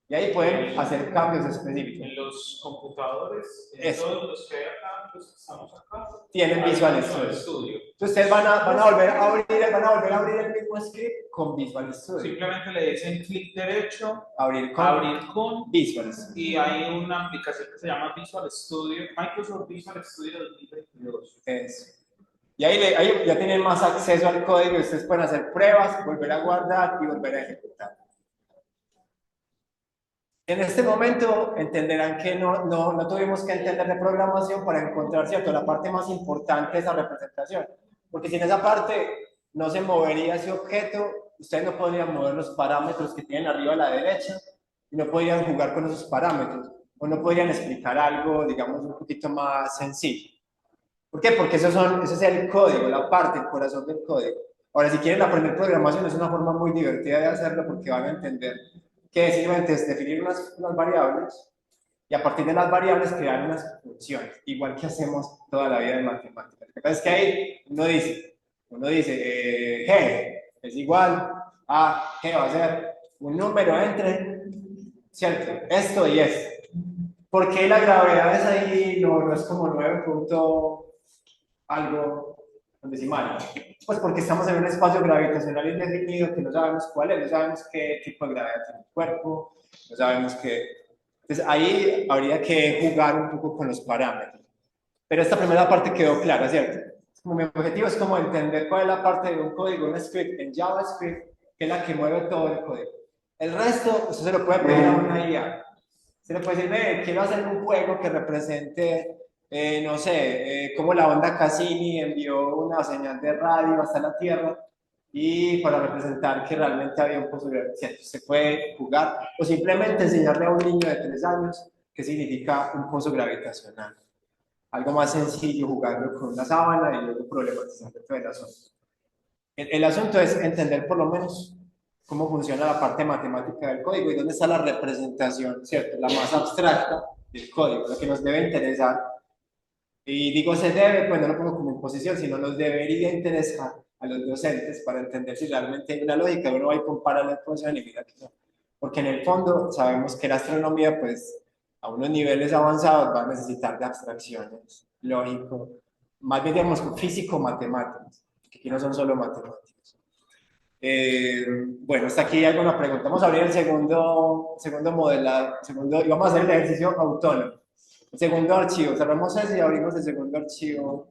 Y ahí pueden hacer cambios específicos. En los computadores, todos los que hay acá, los que estamos acá, tienen Visual Studio. Entonces ustedes van a volver a abrir el mismo script con Visual Studio. Simplemente le dicen clic derecho, abrir con Visual Studio. Y hay una aplicación que se llama Visual Studio, Microsoft Visual Studio 2022. Eso. Y ahí ya tienen más acceso al código y ustedes pueden hacer pruebas, volver a guardar y volver a ejecutar. En este momento entenderán que no tuvimos que entender de programación para encontrar, ¿cierto?, la parte más importante de esa representación. Porque sin esa parte no se movería ese objeto ustedes no podrían mover los parámetros que tienen arriba a la derecha y no podrían jugar con esos parámetros o no podrían explicar algo, digamos, un poquito más sencillo. ¿Por qué? Porque ese es el código, la parte, el corazón del código. Ahora, si quieren aprender programación, es una forma muy divertida de hacerlo porque van a entender que simplemente es definir unas variables y a partir de las variables crear unas funciones, igual que hacemos toda la vida en matemáticas. Lo que pasa es que ahí uno dice G es igual a, G va a ser un número entre, ¿cierto? Esto y esto. ¿Por qué la gravedad es ahí? No es como 9 punto algo decimal. Pues porque estamos en un espacio gravitacional indefinido que no sabemos cuál es, no sabemos qué tipo de gravedad tiene el cuerpo, no sabemos qué. Entonces ahí habría que jugar un poco con los parámetros. Pero esta primera parte quedó clara, ¿cierto? Como mi objetivo es como entender cuál es la parte de un código, un script en JavaScript, que es la que mueve todo el código. El resto, usted se lo puede pedir a una IA. Se le puede decir, quiero hacer un juego que represente, no sé, cómo la onda Cassini envió una señal de radio hasta la Tierra y para representar que realmente había un pozo gravitacional. Se puede jugar o simplemente enseñarle a un niño de 3 años qué significa un pozo gravitacional. Algo más sencillo, jugando con una sábana y luego problematizando todo el asunto. El asunto es entender por lo menos cómo funciona la parte matemática del código y dónde está la representación, ¿cierto? La más abstracta del código, lo que nos debe interesar. Y digo se debe, pues no lo pongo como imposición, sino nos debería interesar a los docentes para entender si realmente hay una lógica. Uno va y compara la información y mira que no. Porque en el fondo sabemos que la astronomía, pues a unos niveles avanzados va a necesitar de abstracciones, lógico, más bien digamos físico-matemáticas, que aquí no son solo matemáticas. Bueno, hasta aquí hay alguna pregunta. Vamos a abrir el segundo modelado, y vamos a hacer el ejercicio autónomo. El segundo archivo, cerramos ese y abrimos el segundo archivo.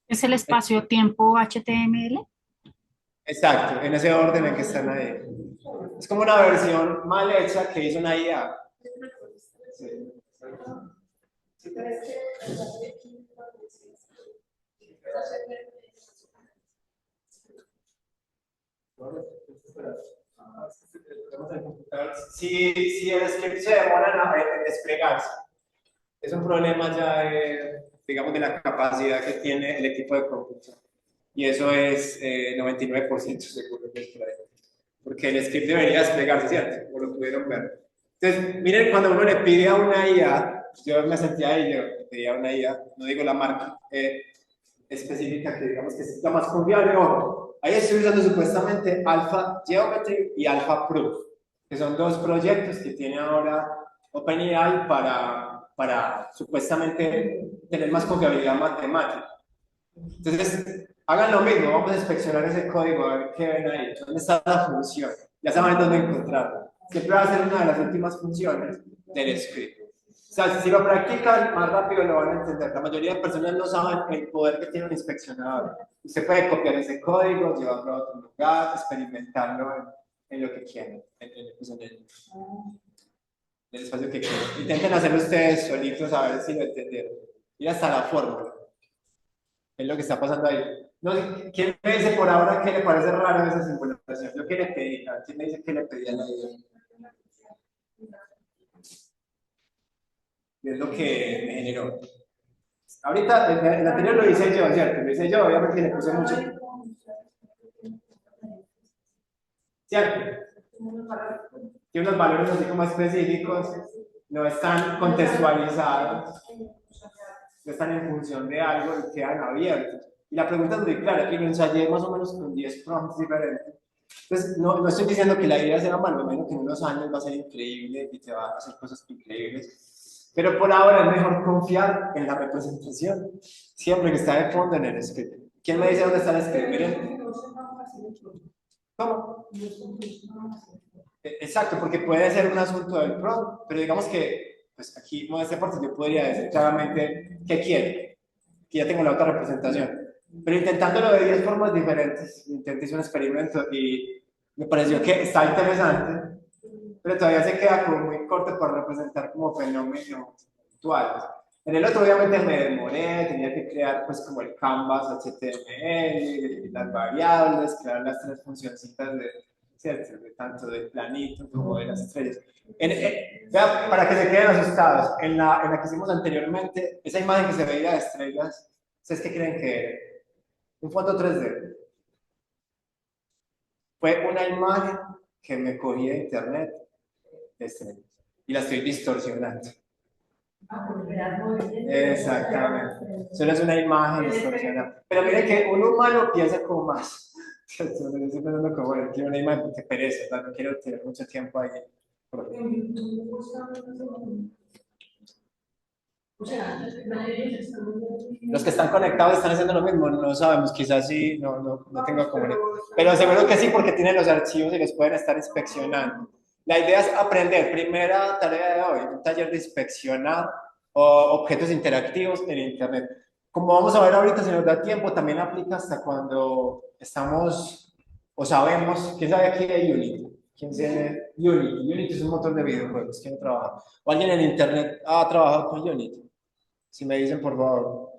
¿Es el espacio-tiempo HTML? Exacto, en ese orden en que están ahí. Es como una versión mal hecha que hizo una IA. Sí. Si el script se demora en desplegarse, es un problema ya digamos, de la capacidad que tiene el equipo de cómputo. Y eso es 99% seguro que es por ahí. Porque el script debería desplegarse, ¿cierto? Como lo pudieron ver. Entonces, miren, cuando uno le pide a una IA, yo me sentía ahí, yo le pedía a una IA, no digo la marca específica, que digamos que es la más confiable, ojo. Ahí estoy usando supuestamente Alpha Geometry y Alpha Proof, que son dos proyectos que tiene ahora OpenAI para supuestamente tener más confiabilidad matemática. Entonces, hagan lo mismo, vamos a inspeccionar ese código, a ver qué ven ahí, dónde está la función, ya saben dónde encontrarla. Siempre va a ser una de las últimas funciones del script. O sea, si lo practican, más rápido lo van a entender. La mayoría de personas no saben el poder que tiene un inspeccionador. Usted puede copiar ese código, llevarlo a otro lugar, experimentarlo en lo que quieran, pues en el espacio que quieran. Intenten hacerlo ustedes solitos a ver si lo entendieron. Ir hasta la fórmula. Es lo que está pasando ahí. No, ¿quién me dice por ahora que le parece raro esa simulación? Yo qué le pedí, ¿quién me dice que le pedí a la idea? Es lo que me generó. Ahorita, el anterior lo hice yo, ¿cierto? Lo hice yo, obviamente le puse mucho. ¿Cierto? Tiene unos valores así como específicos, no están contextualizados, no están en función de algo y quedan abiertos. Y la pregunta es muy clara, aquí lo ensayé más o menos con 10 prompts diferentes. Entonces, no estoy diciendo que la idea sea mala, me imagino que en unos años va a ser increíble y te va a hacer cosas increíbles. Pero por ahora es mejor confiar en la representación, siempre que está de fondo en el script. ¿Quién me dice dónde está el script? Miren. ¿Cómo? Exacto, porque puede ser un asunto del prompt, pero digamos que, pues aquí, en esta parte, yo podría decir claramente qué quiero, que ya tengo la otra representación. Pero intentándolo de 10 formas diferentes, intenté un experimento y me pareció que está interesante, pero todavía se queda como muy corto para representar como fenómenos actuales. En el otro obviamente me demoré, tenía que crear pues como el canvas HTML, las variables, crear las tres funcioncitas de, ¿cierto? De tanto del planito como de las estrellas. Vea, para que se queden asustados, en la que hicimos anteriormente, esa imagen que se veía de estrellas, ¿ustedes qué creen que era? Un fondo 3D. Fue una imagen que me cogí de internet de estrellas y la estoy distorsionando. Exactamente. Solo es una imagen distorsionada. Pero miren que un humano piensa como más. Yo estoy pensando como, bueno, quiero una imagen que pereza, no quiero tener mucho tiempo ahí. Los que están conectados están haciendo lo mismo, no sabemos, quizás sí, no tengo comunicación. Pero seguro que sí, porque tienen los archivos y los pueden estar inspeccionando. La idea es aprender, primera tarea de hoy, un taller de inspeccionar objetos interactivos en Internet. Como vamos a ver ahorita, si nos da tiempo, también aplica hasta cuando estamos o sabemos, ¿quién sabe aquí de Unity? ¿Quién tiene Unity? Unity es un motor de videojuegos, ¿quién trabaja? ¿O alguien en Internet ha trabajado con Unity? Si me dicen, por favor,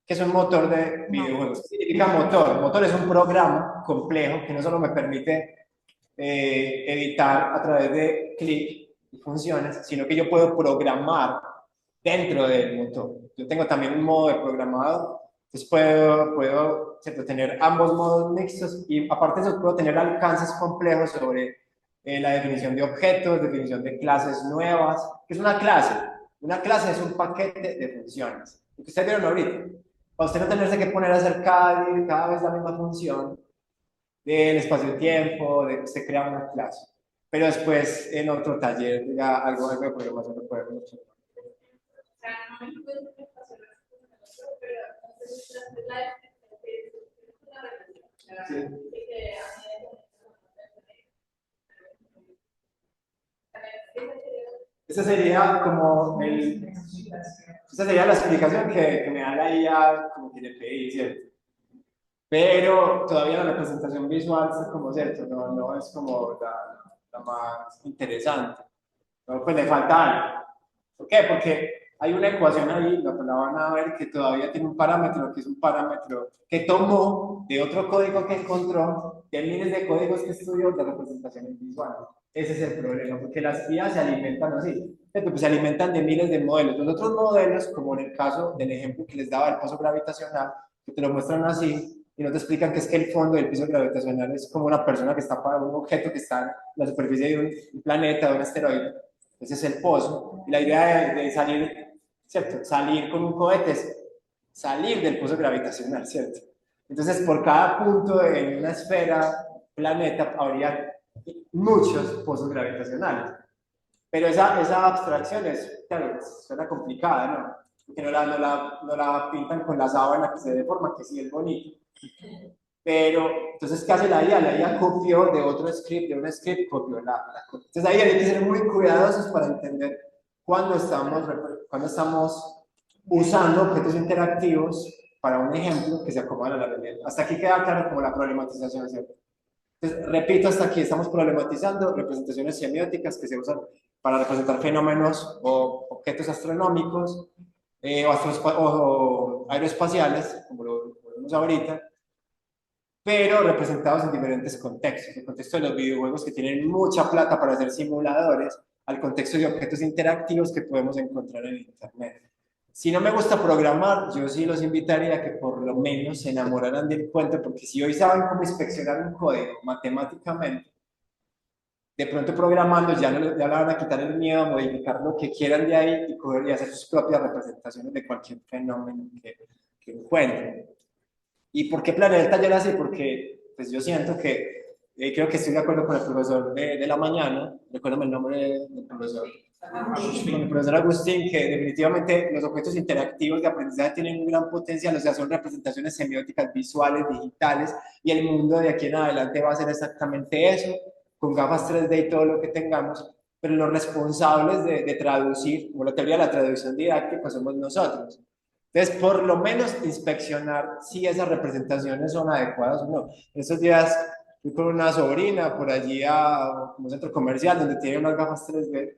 que es un motor de videojuegos. ¿Qué significa motor? Motor es un programa complejo que no solo me permite editar a través de clic y funciones, sino que yo puedo programar dentro del motor. Yo tengo también un modo de programado, entonces puedo ¿cierto? Tener ambos modos mixtos y aparte de eso puedo tener alcances complejos sobre la definición de objetos, definición de clases nuevas. ¿Qué es una clase? Una clase es un paquete de funciones. Lo que ustedes vieron ahorita. Para usted no tenerse que poner a hacer cada vez la misma función del espacio-tiempo, de que usted crea una clase. Pero después en otro taller, ya algo de programación lo podemos hacer. Sí. Esa sería como esa sería la explicación que me da la IA como que le pedí, ¿cierto? Pero todavía la representación visual es como, ¿cierto? No es como la más interesante. No, pues le falta algo. ¿Por qué? Porque hay una ecuación ahí, la van a ver, que todavía tiene un parámetro, que es un parámetro que tomó de otro código que encontró, de miles de códigos que estudió de representaciones visuales. Ese es el problema, porque las IA se alimentan así, pues se alimentan de miles de modelos. Los otros modelos, como en el caso del ejemplo que les daba del pozo gravitacional, que te lo muestran así, y no te explican que es que el fondo del piso gravitacional es como una persona que está para un objeto que está en la superficie de un planeta, de un asteroide. Ese es el pozo. Y la idea de salir, ¿cierto? Salir con un cohete es salir del pozo gravitacional, ¿cierto? Entonces, por cada punto en una esfera, planeta, habría muchos pozos gravitacionales. Pero esa abstracción es, claro, suena complicada, ¿no? Porque no la pintan con la sábana que se deforma, que sí es bonito. Pero, entonces, ¿qué hace la IA? La IA copió de otro script, de un script, copió la copia. Entonces, ahí hay que ser muy cuidadosos para entender cuando estamos usando objetos interactivos para un ejemplo que se acomodan a la realidad. Hasta aquí queda claro como la problematización, ¿cierto? Entonces, repito, hasta aquí estamos problematizando representaciones semióticas que se usan para representar fenómenos o objetos astronómicos o aeroespaciales, como lo vemos ahorita, pero representados en diferentes contextos. El contexto de los videojuegos que tienen mucha plata para hacer simuladores, al contexto de objetos interactivos que podemos encontrar en Internet. Si no me gusta programar, yo sí los invitaría a que por lo menos se enamoraran del cuento, porque si hoy saben cómo inspeccionar un código matemáticamente, de pronto programando ya le van a quitar el miedo a modificar lo que quieran de ahí y, coger y hacer sus propias representaciones de cualquier fenómeno que encuentren. ¿Y por qué planeé el taller así? Porque pues yo siento que, creo que estoy de acuerdo con el profesor de la mañana, recuérdame el nombre del profesor, con el profesor Agustín, que definitivamente los objetos interactivos de aprendizaje tienen un gran potencial, o sea, son representaciones semióticas visuales, digitales, y el mundo de aquí en adelante va a ser exactamente eso, con gafas 3D y todo lo que tengamos, pero los responsables de traducir, como la teoría de la traducción didáctica, somos nosotros. Entonces, por lo menos inspeccionar si esas representaciones son adecuadas o no. Estos días fui con una sobrina por allí a un centro comercial donde tiene unas gafas 3D.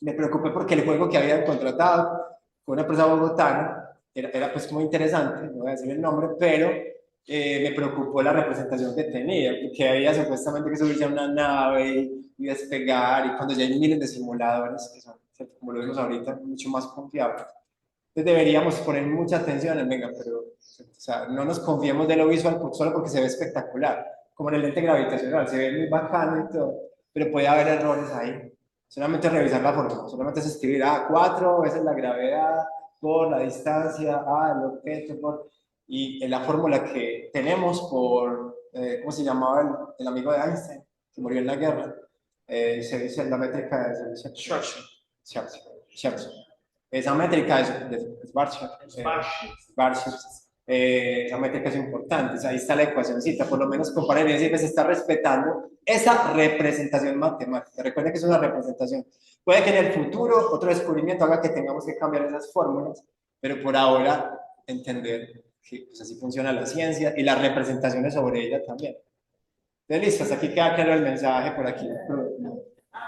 Me preocupé porque el juego que habían contratado con una empresa bogotana, era pues muy interesante, no voy a decir el nombre, pero me preocupó la representación que tenía, porque había supuestamente que subirse a una nave y despegar, y cuando ya hay miles de simuladores, que son, ¿cierto? Como lo vemos ahorita, mucho más confiables. Entonces deberíamos poner mucha atención en, venga, pero o sea, no nos confiemos de lo visual solo porque se ve espectacular, como en el lente gravitacional, se ve muy bacano y todo, pero puede haber errores ahí. Solamente revisar la fórmula, solamente es escribir, 4 veces la gravedad por la distancia, el objeto por... Y en la fórmula que tenemos por, ¿cómo se llamaba el amigo de Einstein, que murió en la guerra? Se dice la métrica de Scherzer. Esa métrica es Schwarzschild. Esa métrica es importante, o sea, ahí está la ecuacióncita, por lo menos comparen y decir que se está respetando esa representación matemática. Recuerden que es una representación. Puede que en el futuro otro descubrimiento haga que tengamos que cambiar esas fórmulas, pero por ahora entender que pues, así funciona la ciencia y las representaciones sobre ella también. Entonces, listo, hasta aquí queda claro el mensaje por aquí.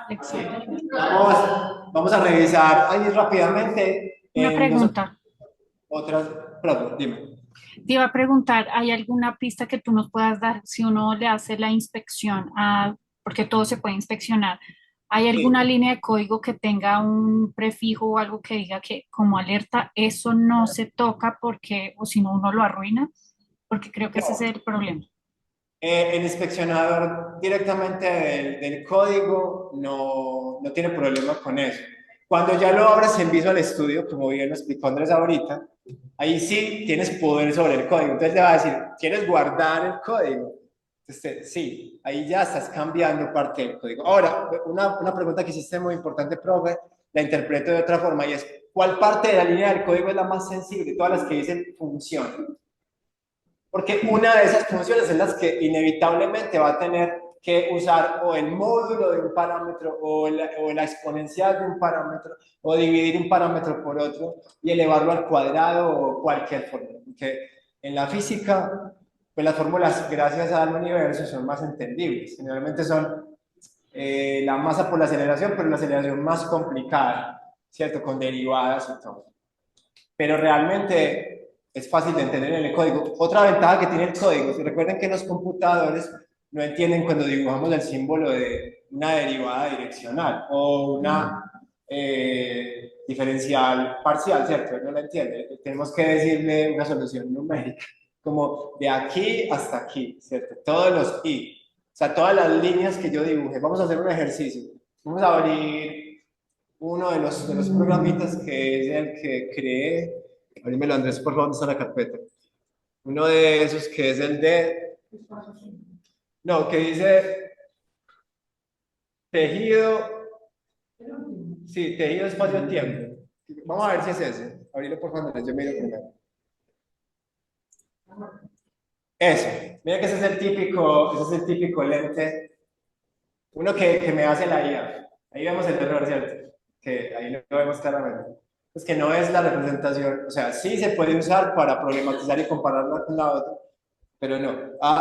Excelente. Vamos a revisar ahí rápidamente. Una pregunta. Otras, perdón, dime. Te iba a preguntar, ¿hay alguna pista que tú nos puedas dar si uno le hace la inspección porque todo se puede inspeccionar? ¿Hay alguna línea de código que tenga un prefijo o algo que diga que como alerta eso no se toca porque, o si no uno lo arruina? Porque creo que ese es el problema. El inspeccionador directamente del código no tiene problema con eso. Cuando ya lo abres en Visual Studio, como bien lo explicó Andrés ahorita, ahí sí tienes poder sobre el código. Entonces le va a decir, ¿quieres guardar el código? Entonces, sí, ahí ya estás cambiando parte del código. Ahora, una pregunta que hiciste muy importante, profe, la interpreto de otra forma y es, ¿cuál parte de la línea del código es la más sensible? Todas las que dicen función. Porque una de esas funciones es las que inevitablemente va a tener que usar o el módulo de un parámetro o la exponencial de un parámetro o dividir un parámetro por otro y elevarlo al cuadrado o cualquier fórmula. Porque en la física, pues las fórmulas gracias al universo son más entendibles. Generalmente son la masa por la aceleración, pero la aceleración más complicada, ¿cierto? Con derivadas y todo. Pero realmente es fácil de entender en el código. Otra ventaja que tiene el código, si recuerden que los computadores no entienden cuando dibujamos el símbolo de una derivada direccional o una diferencial parcial, ¿cierto? No lo entiende. Tenemos que decirle una solución numérica, como de aquí hasta aquí, ¿cierto? Todos los i, o sea, todas las líneas que yo dibuje. Vamos a hacer un ejercicio. Vamos a abrir uno de los programitas que es el que creé. Abrímelo, Andrés, por favor, ¿dónde está la carpeta? Uno de esos que es el de... No, que dice tejido... Sí, tejido espacio-tiempo. Vamos a ver si es ese. Abrilo, por favor, Andrés, yo miro primero. Eso. Mira que ese es el típico lente. Uno que me hace la IA. Ahí vemos el error, ¿cierto? Que ahí lo vemos claramente. Pues que no es la representación, o sea, sí se puede usar para problematizar y compararla con la otra, pero no.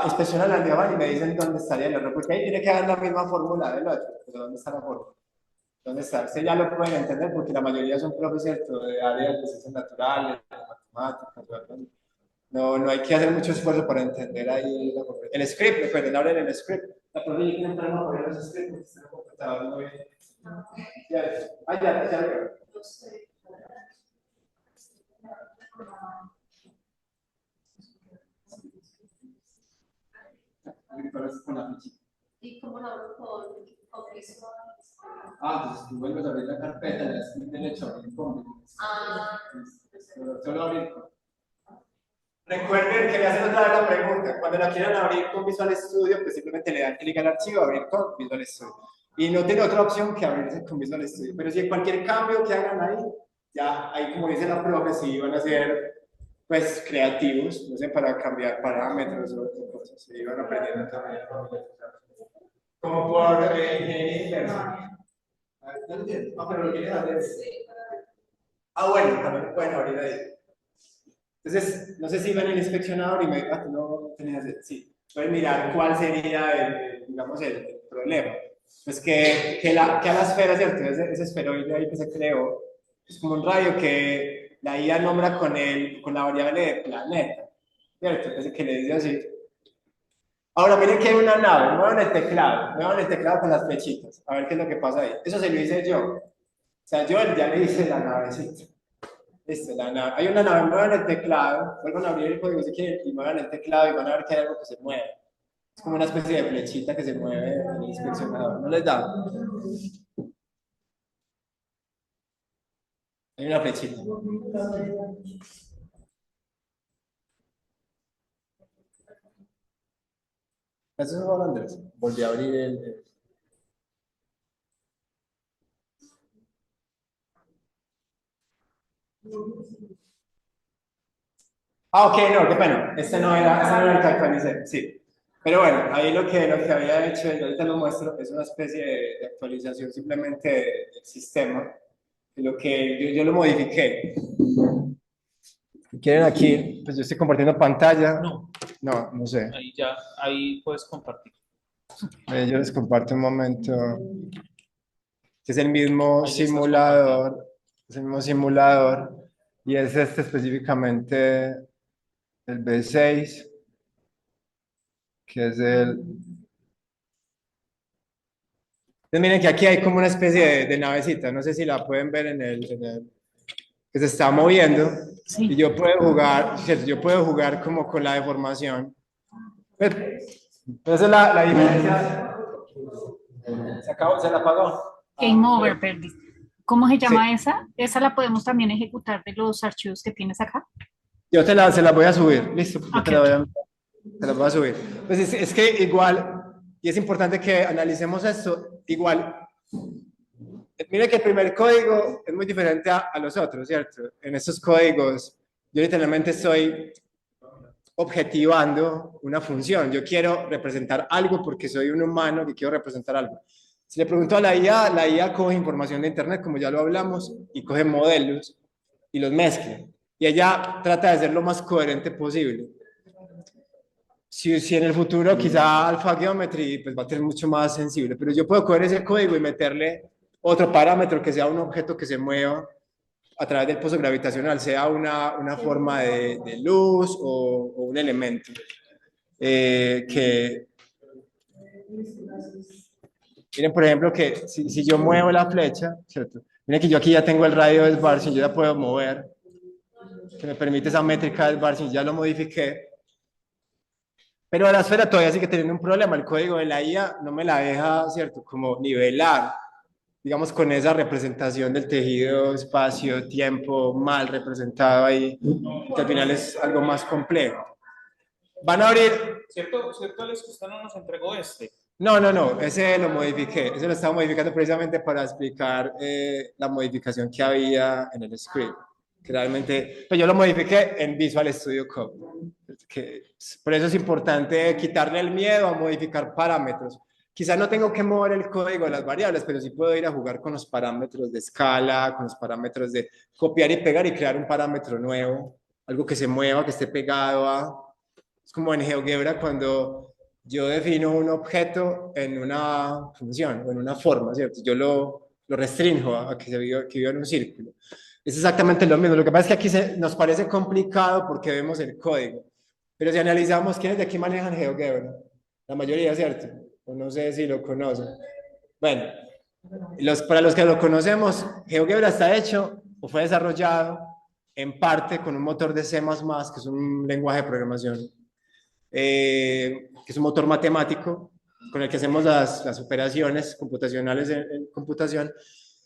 Inspeccionan la diagonal y me dicen dónde estaría el error, porque ahí tiene que dar la misma fórmula del otro, pero ¿dónde está la fórmula? ¿Dónde está? Ustedes ya lo pueden entender porque la mayoría son profes, ¿cierto? De áreas de ciencias naturales, de matemáticas, ¿verdad? No hay que hacer mucho esfuerzo para entender ahí el script, recuerden, abren el script. La profe tiene que entrar a poner los scripts porque está en el computador, no bien. Ya veo. Con la fichita. ¿Y cómo lo hago con visual? Entonces tú vuelves a abrir la carpeta, le das clic derecho, abrir con. Solo abrir con. Recuerden que me hacen otra vez la pregunta. Cuando la quieran abrir con Visual Studio, pues simplemente le dan clic al archivo, abrir con Visual Studio. Y no tiene otra opción que abrirse con Visual Studio. Pero si en cualquier cambio que hagan ahí, ya ahí, como dice la profe, sí van a ser pues creativos, no sé, para cambiar parámetros o cosas. Sí, van aprendiendo también. Como por ingeniería inversa. Pero lo quieres hacer. Bueno, también lo pueden abrir ahí. Entonces, no sé si ven el inspeccionador y me tú no tenías, sí, pueden mirar cuál sería digamos, el problema. Pues que a la esfera, ¿cierto? Ese esferoide ahí que se creó, es como un rayo que la IA nombra con la variable de planeta, ¿cierto? Entonces que le dice así. Ahora miren que hay una nave, muevan el teclado con las flechitas, a ver qué es lo que pasa ahí. Eso se lo hice yo. O sea, yo ya le hice la navecita. Listo, la nave. Hay una nave, muevan el teclado, vuelvan a abrir el código si quieren y muevan el teclado y van a ver que hay algo que se mueve. Es como una especie de flechita que se mueve en el inspeccionador. ¿No les da? Hay una flechita. Eso es ahora, Andrés. Volví a abrir el... Ah, ok, no, qué pena. Este no era el que actualicé, sí. Pero bueno, ahí lo que había hecho, y ahorita lo muestro, es una especie de actualización simplemente del sistema. Lo que yo lo modifiqué. ¿Quieren aquí? Pues yo estoy compartiendo pantalla. No, No sé. ahí puedes compartir. Yo les comparto un momento. Que es el mismo Ahí estás simulador. Es el mismo simulador. Y es este específicamente el B6, que es el... Entonces miren que aquí hay como una especie de navecita, no sé si la pueden ver que se está moviendo. Sí. Y yo puedo jugar, ¿cierto? Yo puedo jugar como con la deformación. Esa es la diferencia. Se acabó, se la apagó. Game over, perdí. ¿Cómo se llama Sí. esa? Esa la podemos también ejecutar de los archivos que tienes acá. Yo se la voy a subir, listo, yo Ok, te la voy a subir. Pues es que igual, y es importante que analicemos esto, igual, mire que el primer código es muy diferente a los otros, ¿cierto? En estos códigos, yo literalmente estoy objetivando una función. Yo quiero representar algo porque soy un humano que quiero representar algo. Si le pregunto a la IA coge información de Internet, como ya lo hablamos, y coge modelos y los mezcla. Y ella trata de ser lo más coherente posible. Si en el futuro quizá Alpha Geometry pues va a ser mucho más sensible, pero yo puedo coger ese código y meterle otro parámetro que sea un objeto que se mueva a través del pozo gravitacional, sea una forma de luz o un elemento que... Miren, por ejemplo, que si yo muevo la flecha, ¿cierto? Miren que yo aquí ya tengo el radio del Barsin, yo ya puedo mover, que me permite esa métrica del Barsin, ya lo modifiqué. Pero la esfera todavía sigue teniendo un problema, el código de la IA no me la deja, ¿cierto? Como nivelar, digamos, con esa representación del tejido, espacio, tiempo mal representado ahí, que al final es algo más complejo. Van a abrir... ¿Cierto, Alex, que usted no nos entregó este? No, ese lo modifiqué, ese lo estaba modificando precisamente para explicar la modificación que había en el script, que realmente, pues yo lo modifiqué en Visual Studio Code, por eso es importante quitarle el miedo a modificar parámetros. Quizás no tengo que mover el código de las variables, pero sí puedo ir a jugar con los parámetros de escala, con los parámetros de copiar y pegar y crear un parámetro nuevo, algo que se mueva, que esté pegado a... Es como en GeoGebra cuando yo defino un objeto en una función o en una forma, ¿cierto? Yo lo restringo a que viva en un círculo. Es exactamente lo mismo. Lo que pasa es que aquí nos parece complicado porque vemos el código. Pero si analizamos, ¿quiénes de aquí manejan GeoGebra? La mayoría, ¿cierto? O no sé si lo conocen. Bueno, para los que lo conocemos, GeoGebra está hecho o fue desarrollado en parte con un motor de C++, que es un lenguaje de programación que es un motor matemático con el que hacemos las operaciones computacionales en computación,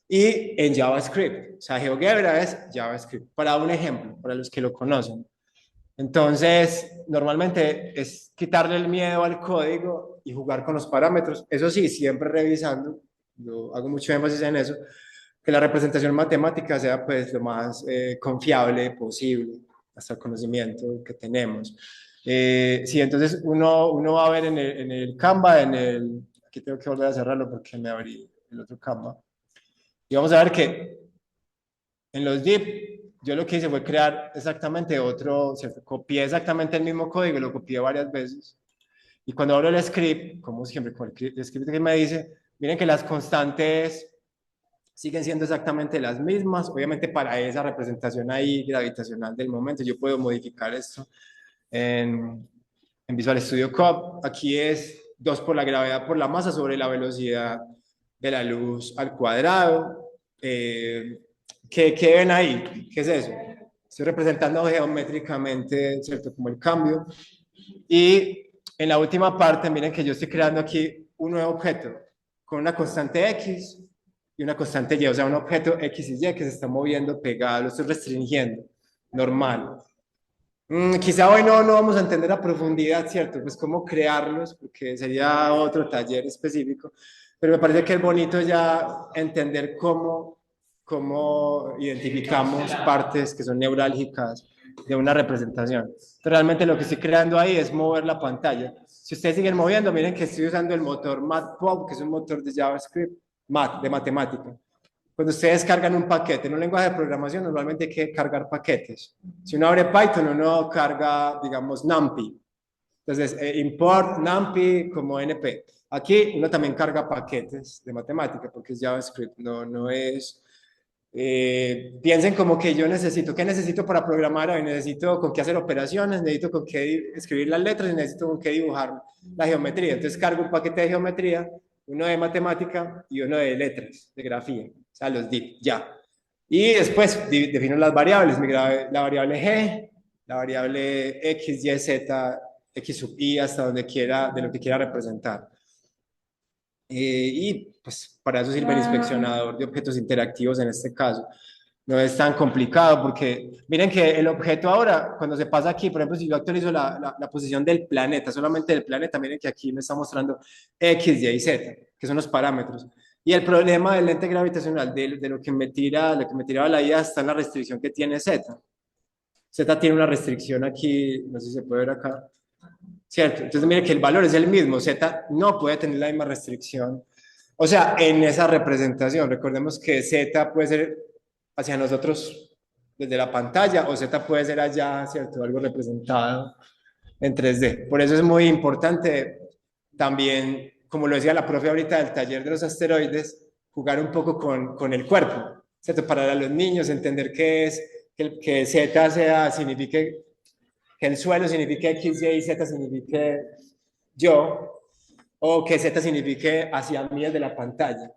y en JavaScript. O sea, GeoGebra es JavaScript, para un ejemplo, para los que lo conocen. Entonces, normalmente es quitarle el miedo al código y jugar con los parámetros. Eso sí, siempre revisando, yo hago mucho énfasis en eso, que la representación matemática sea pues lo más confiable posible, hasta el conocimiento que tenemos. Sí, entonces uno va a ver en el Canva, aquí tengo que volver a cerrarlo porque me abrí el otro Canva, y vamos a ver que en los div yo lo que hice fue crear exactamente copié exactamente el mismo código, lo copié varias veces, y cuando abro el script, como siempre, con el script que me dice, miren que las constantes siguen siendo exactamente las mismas. Obviamente para esa representación ahí gravitacional del momento yo puedo modificar esto en Visual Studio Code. Aquí es 2 por la gravedad por la masa sobre la velocidad de la luz al cuadrado. ¿Qué ven ahí? ¿Qué es eso? Estoy representando geométricamente, ¿cierto? Como el cambio. Y en la última parte, miren que yo estoy creando aquí un nuevo objeto con una constante X y una constante Y, o sea, un objeto X y Y que se está moviendo pegado, lo estoy restringiendo, normal. Quizá hoy no vamos a entender a profundidad, ¿cierto? Pues cómo crearlos, porque sería otro taller específico, pero me parece que es bonito ya entender cómo identificamos partes que son neurálgicas de una representación. Pero realmente lo que estoy creando ahí es mover la pantalla. Si ustedes siguen moviendo, miren que estoy usando el motor Matplotlib, que es un motor de JavaScript, de matemática. Cuando ustedes cargan un paquete en un lenguaje de programación, normalmente hay que cargar paquetes. Si uno abre Python, uno carga, digamos, NumPy. Entonces, import NumPy como NP. Aquí uno también carga paquetes de matemática porque es JavaScript, no es... piensen como que yo necesito, ¿qué necesito para programar hoy? Necesito con qué hacer operaciones, necesito con qué escribir las letras y necesito con qué dibujar la geometría. Entonces cargo un paquete de geometría, uno de matemática y uno de letras, de grafía. O sea, los div, ya. Y después defino las variables, la variable g, la variable x, y, z, x sub i, hasta donde quiera, de lo que quiera representar. Y pues para eso sirve el inspeccionador de objetos interactivos en este caso. No es tan complicado porque miren que el objeto ahora, cuando se pasa aquí, por ejemplo, si yo actualizo la posición del planeta, solamente del planeta, miren que aquí me está mostrando X, Y y Z, que son los parámetros. Y el problema del lente gravitacional, de lo que me tiraba la IA, está en la restricción que tiene Z. Z tiene una restricción aquí, no sé si se puede ver acá, ¿cierto? Entonces mire que el valor es el mismo, Z no puede tener la misma restricción. O sea, en esa representación, recordemos que Z puede ser hacia nosotros desde la pantalla o Z puede ser allá, ¿cierto? Algo representado en 3D. Por eso es muy importante también, como lo decía la profe ahorita del taller de los asteroides, jugar un poco con el cuerpo, ¿cierto? Para los niños entender qué es, que Z signifique que el suelo signifique X, Y, Z signifique yo, o que Z signifique hacia mí desde la pantalla.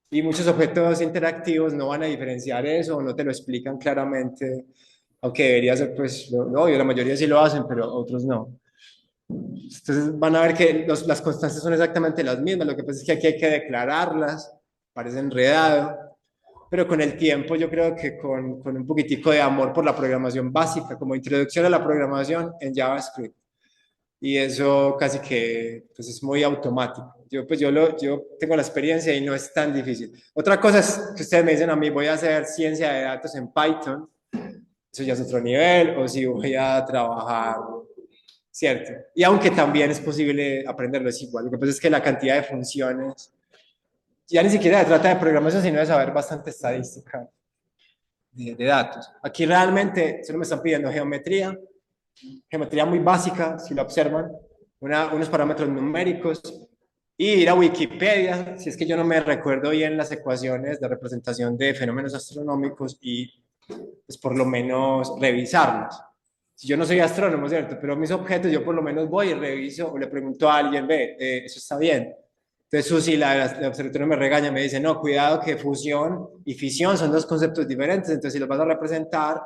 Y muchos objetos interactivos no van a diferenciar eso, o no te lo explican claramente, aunque debería ser, pues, no, la mayoría sí lo hacen, pero otros no. Entonces van a ver que las constantes son exactamente las mismas, lo que pasa es que aquí hay que declararlas, parece enredado, pero con el tiempo yo creo que con un poquitico de amor por la programación básica, como introducción a la programación en JavaScript, y eso casi que pues es muy automático. Yo tengo la experiencia y no es tan difícil. Otra cosa es que ustedes me dicen a mí, voy a hacer ciencia de datos en Python, eso ya es otro nivel, o si voy a trabajar, ¿cierto? Y aunque también es posible aprenderlo, es igual. Lo que pasa es que la cantidad de funciones, ya ni siquiera se trata de programación, sino de saber bastante estadística de datos. Aquí realmente solo me están pidiendo geometría muy básica, si lo observan, unos parámetros numéricos, y ir a Wikipedia, si es que yo no me recuerdo bien las ecuaciones de representación de fenómenos astronómicos, y pues por lo menos revisarlas. Si yo no soy astrónomo, ¿cierto? Pero mis objetos, yo por lo menos voy y reviso, o le pregunto a alguien, ve, eso está bien. Entonces Susi, la observatoria, me regaña, me dice, no, cuidado que fusión y fisión son dos conceptos diferentes, entonces si los vas a representar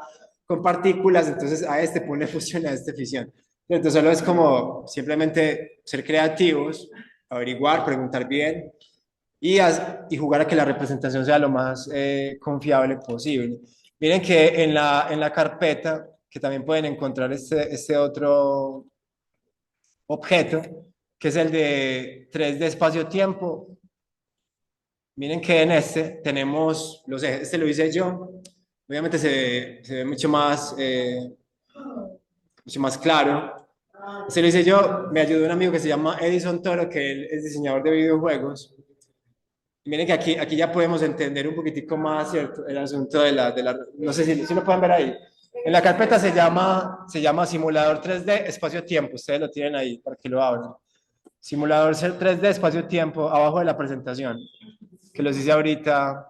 con partículas, entonces a este pone fusión, a este fisión. Entonces solo es como simplemente ser creativos, averiguar, preguntar bien y jugar a que la representación sea lo más confiable posible. Miren que en la carpeta, que también pueden encontrar este otro objeto, que es el de 3D espacio-tiempo. Miren que en este tenemos los ejes, este lo hice yo, obviamente se ve mucho más claro. Este lo hice yo, me ayudó un amigo que se llama Edison Toro, que él es diseñador de videojuegos. Miren que aquí ya podemos entender un poquitico más, ¿cierto? El asunto no sé si lo pueden ver ahí. En la carpeta se llama simulador 3D espacio-tiempo, ustedes lo tienen ahí para que lo abran. Simulador 3D espacio-tiempo, abajo de la presentación, que los hice ahorita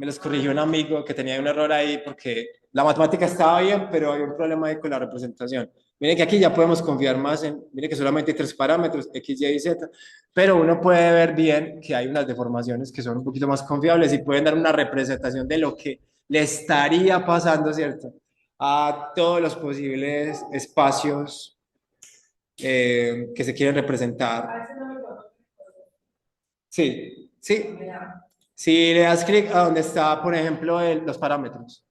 me los corrigió un amigo que tenía un error ahí porque la matemática estaba bien, pero hay un problema ahí con la representación. Mire que aquí ya podemos confiar más en, mire que solamente hay tres parámetros, X, Y y Z, pero uno puede ver bien que hay unas deformaciones que son un poquito más confiables y pueden dar una representación de lo que le estaría pasando, ¿cierto? A todos los posibles espacios que se quieren representar. Sí, sí. Si le das clic a donde está, por ejemplo, los parámetros,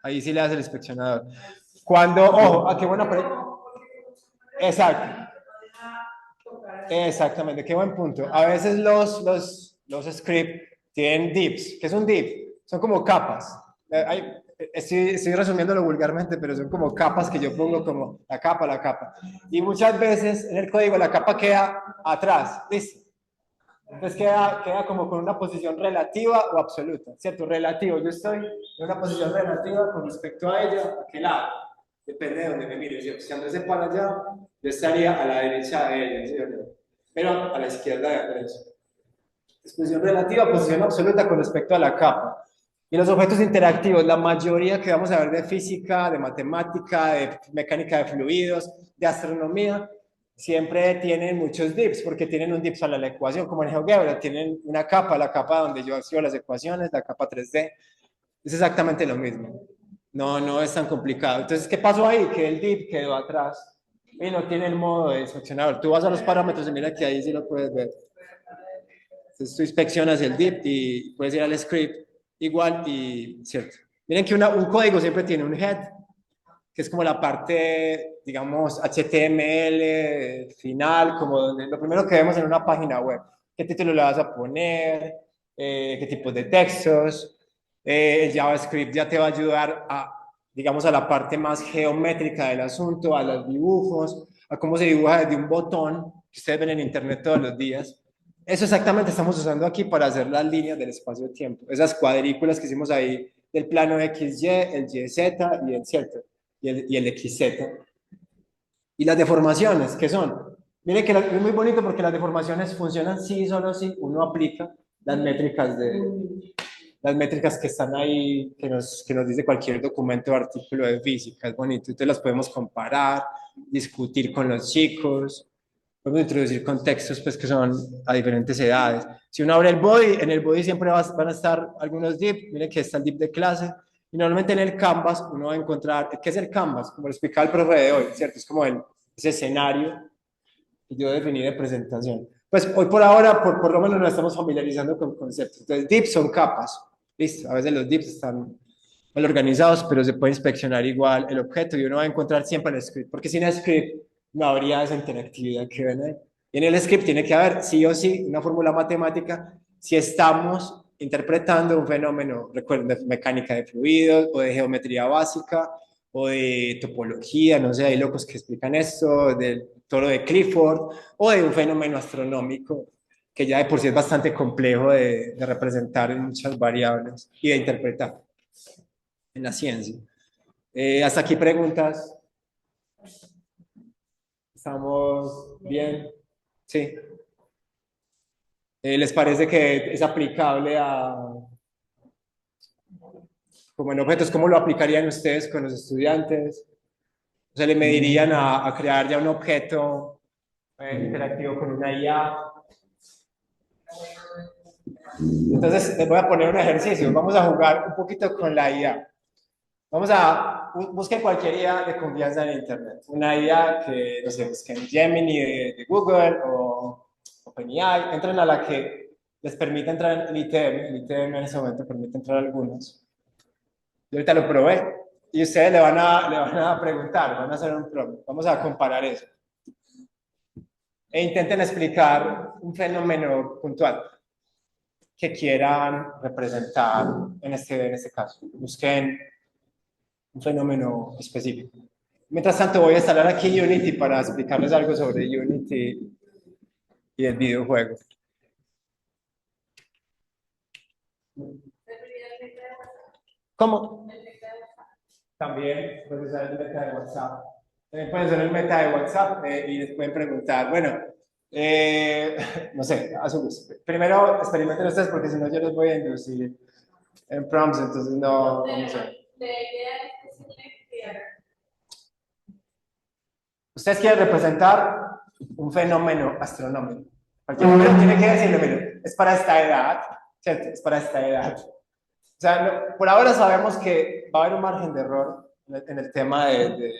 ahí sí le das el inspeccionador. Cuando, ojo, qué buena pregunta. Exacto. Exactamente, qué buen punto. A veces los scripts tienen divs. ¿Qué es un div? Son como capas. Estoy resumiéndolo vulgarmente, pero son como capas que yo pongo como la capa, la capa. Y muchas veces en el código la capa queda atrás, ¿listo? Entonces queda como con una posición relativa o absoluta, ¿cierto? Relativo, yo estoy en una posición relativa con respecto a ella, ¿a qué lado? Depende de donde me mire. Si Andrés se para allá, yo estaría a la derecha de ella, ¿sí? Pero a la izquierda de Andrés. Posición relativa, posición absoluta con respecto a la capa. Y los objetos interactivos, la mayoría que vamos a ver de física, de matemática, de mecánica de fluidos, de astronomía, siempre tienen muchos dips, porque tienen un dip a la ecuación, como en GeoGebra, tienen una capa, la capa donde yo activo las ecuaciones, la capa 3D, es exactamente lo mismo. No es tan complicado. Entonces, ¿qué pasó ahí? Que el dip quedó atrás y no tiene el modo de inspeccionador. Tú vas a los parámetros y mira que ahí sí lo puedes ver. Entonces, tú inspeccionas el dip y puedes ir al script igual y cierto. Miren que un código siempre tiene un head, que es como la parte, digamos, HTML final, como donde, lo primero que vemos en una página web. ¿Qué título le vas a poner? ¿Qué tipo de textos? El JavaScript ya te va a ayudar a, digamos, a la parte más geométrica del asunto, a los dibujos, a cómo se dibuja desde un botón que ustedes ven en internet todos los días. Eso exactamente estamos usando aquí para hacer las líneas del espacio-tiempo. Esas cuadrículas que hicimos ahí del plano XY, el YZ y el Z y el XZ. Y las deformaciones, ¿qué son? Mire que es muy bonito porque las deformaciones funcionan sí, solo si uno aplica las métricas que están ahí, que nos dice cualquier documento o artículo de física. Es bonito. Entonces las podemos comparar, discutir con los chicos, podemos introducir contextos pues, que son a diferentes edades. Si uno abre el body, en el body siempre van a estar algunos dips. Miren que está el dip de clase. Y normalmente en el Canvas uno va a encontrar, ¿qué es el Canvas? Como lo explicaba el profe de hoy, ¿cierto? Es como ese escenario que yo definí de presentación. Pues hoy por ahora, por lo menos nos estamos familiarizando con conceptos. Entonces, dips son capas. Listo, a veces los dips están mal organizados, pero se puede inspeccionar igual el objeto y uno va a encontrar siempre el script, porque sin el script no habría esa interactividad que ven ahí. Y en el script tiene que haber sí o sí una fórmula matemática si estamos interpretando un fenómeno, recuerden, de mecánica de fluidos o de geometría básica o de topología, no sé, hay locos que explican esto, del toro de Clifford o de un fenómeno astronómico que ya de por sí es bastante complejo de representar en muchas variables y de interpretar en la ciencia. Hasta aquí preguntas. ¿Estamos bien? Sí. ¿Les parece que es aplicable a, como en objetos, cómo lo aplicarían ustedes con los estudiantes? O sea, le medirían a crear ya un objeto interactivo con una IA. Entonces, les voy a poner un ejercicio. Vamos a jugar un poquito con la IA. Busquen cualquier IA de confianza en Internet. Una IA que, no sé, busquen Gemini de Google o OpenAI. Entren a la que les permite entrar en ITM. El ITM en ese momento permite entrar a algunos. Yo ahorita lo probé y ustedes le van a preguntar, van a hacer un prompt. Vamos a comparar eso. E intenten explicar un fenómeno puntual que quieran representar en este caso. Busquen un fenómeno específico. Mientras tanto, voy a instalar aquí Unity para explicarles algo sobre Unity y el videojuego. ¿Cómo? También puedes usar el meta de WhatsApp. También pueden usar el meta de WhatsApp y les pueden preguntar, bueno, no sé, a su gusto. Primero experimenten ustedes porque si no yo los voy a inducir en prompts, entonces no, no sé. La idea es silenciar. Ustedes quieren representar un fenómeno astronómico. Cualquier número tiene que decirlo, mire, es para esta edad, ¿cierto? Es para esta edad. O sea, por ahora sabemos que va a haber un margen de error en el tema de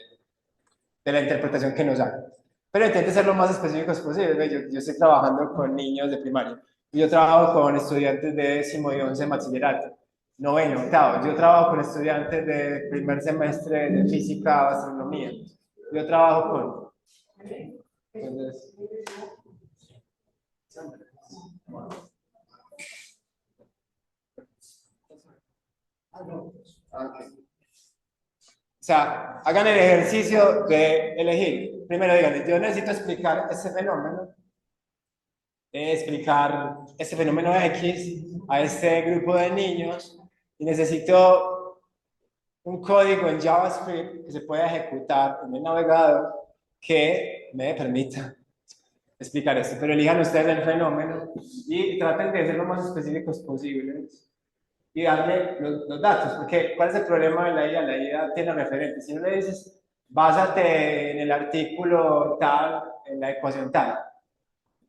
la interpretación que nos hagan. Pero intente ser lo más específicos posible. Yo estoy trabajando con niños de primaria. Yo trabajo con estudiantes de 10º y 11 bachillerato, noveno, octavo. Yo trabajo con estudiantes de primer semestre de física o astronomía. Yo trabajo con... Entonces, okay. O sea, hagan el ejercicio de elegir. Primero díganle, yo necesito explicar ese fenómeno, X a este grupo de niños y necesito un código en JavaScript que se pueda ejecutar en el navegador que me permita explicar esto. Pero elijan ustedes el fenómeno y traten de ser lo más específicos posibles y darle los datos, porque ¿cuál es el problema de la IA? La IA tiene referentes. Si no le dices, básate en el artículo tal, en la ecuación tal,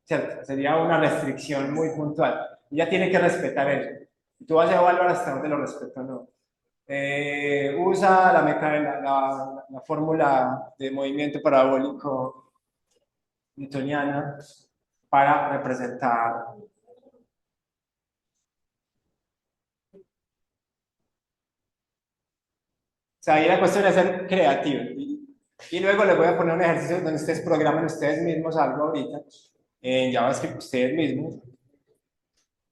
¿cierto? Sería una restricción muy puntual. Ella tiene que respetar eso. Tú vas a evaluar hasta dónde lo respeta o no. Usa la fórmula de movimiento parabólico newtoniana para representar. O sea, ahí la cuestión es ser creativo. Y luego les voy a poner un ejercicio donde ustedes programen ustedes mismos algo ahorita en JavaScript ustedes mismos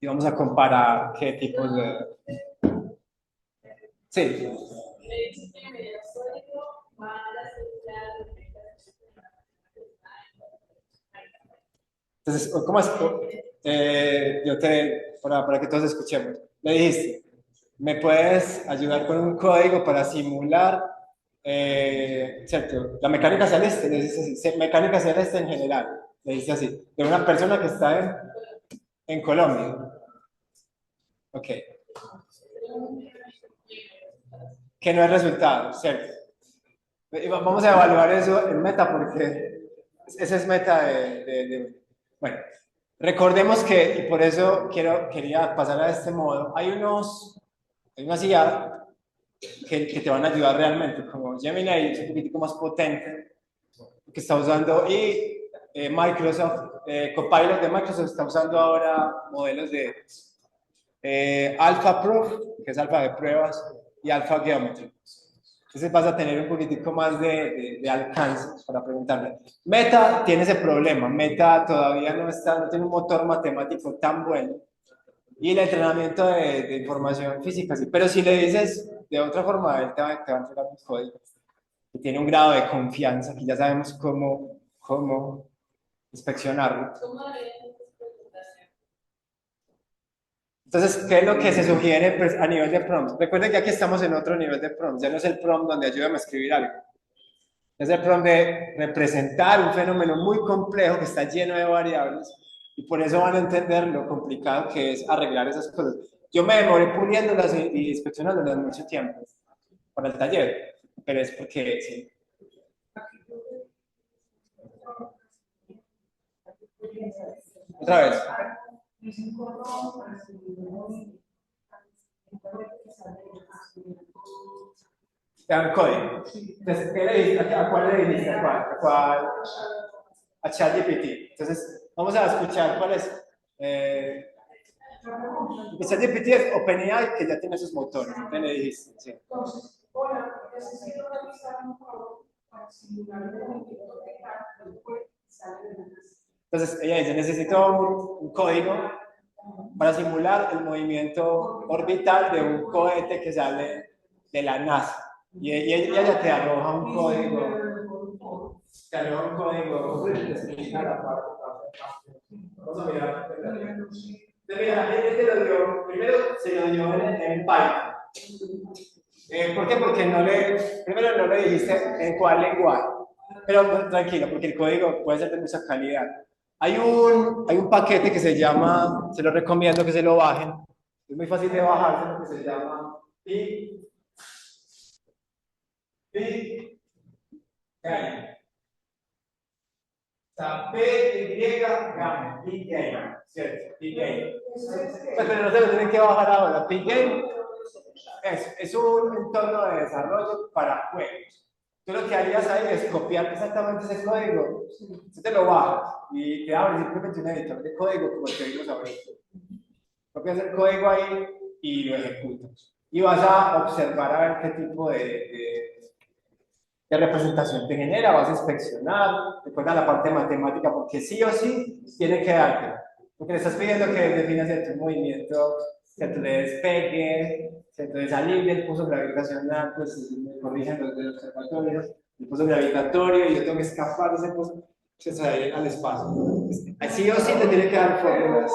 y vamos a comparar qué tipos de... Sí. Entonces, ¿cómo es? Para que todos escuchemos, me dijiste, ¿me puedes ayudar con un código para simular, cierto, la mecánica celeste? Le dices así, mecánica celeste en general, le dice así, de una persona que está en Colombia. Ok. Que no es resultado, ¿cierto? Y vamos a evaluar eso en meta porque ese es meta bueno, recordemos que, y por eso quería pasar a este modo, hay unas IA que te van a ayudar realmente, como Gemini es un poquitico más potente, que está usando, y Microsoft, Copilot de Microsoft está usando ahora modelos de Alpha Proof, que es alfa de pruebas, y Alpha Geometry. Entonces vas a tener un poquitico más de alcance para preguntarle. Meta tiene ese problema. Meta todavía no tiene un motor matemático tan bueno. Y el entrenamiento de información física, sí. Pero si le dices de otra forma, él te va a entregar un código que tiene un grado de confianza, que ya sabemos cómo inspeccionarlo. Entonces, ¿qué es lo que se sugiere pues, a nivel de prompts? Recuerden que aquí estamos en otro nivel de prompts, ya no es el prompt donde ayúdame a escribir algo. Es el prompt de representar un fenómeno muy complejo que está lleno de variables y por eso van a entender lo complicado que es arreglar esas cosas. Yo me demoré puliéndolas y inspeccionándolas mucho tiempo para el taller, pero es porque sí. Otra vez. Te dan código. Entonces, ¿a cuál le dijiste? ¿A cuál? A ChatGPT. Entonces, vamos a escuchar cuál es. ChatGPT es OpenAI, que ya tiene sus motores. ¿Qué le dijiste? Sí. Entonces, hola, necesito realizar un juego para simular el movimiento de carga. Entonces, ella dice, necesito un código para simular el movimiento orbital de un cohete que sale de la NASA. Y ella ya te arroja un código. Te arroja un código. Vamos a mirar. Mira, este lo dio, primero se lo dio en Python. ¿Por qué? Porque primero no le dijiste en cuál lenguaje. Pero tranquilo, porque el código puede ser de mucha calidad. Hay un paquete que se llama, se lo recomiendo que se lo bajen, Es muy fácil de bajar, es lo que se llama P-gain. O sea, P-Y-gain, P-gain, ¿cierto? P-gain. Pues, pero no se lo tienen que bajar ahora. P-gain es un entorno de desarrollo para juegos. Tú lo que harías ahí es copiar exactamente ese código, tú te lo bajas y te abres simplemente un editor de código como el que vimos ahorita. Copias el código ahí y lo ejecutas. Y vas a observar a ver qué tipo de representación te genera, vas a inspeccionar, recuerda la parte matemática, porque sí o sí tiene que darte. Porque le estás pidiendo que defina cierto movimiento, cierto de despegue, cierto de salir del pulso gravitacional, pues me corrigen los del observatorio, el pulso gravitatorio, y yo tengo que escapar de ese pulso, pues salir al espacio. Sí o sí te tiene que dar fórmulas.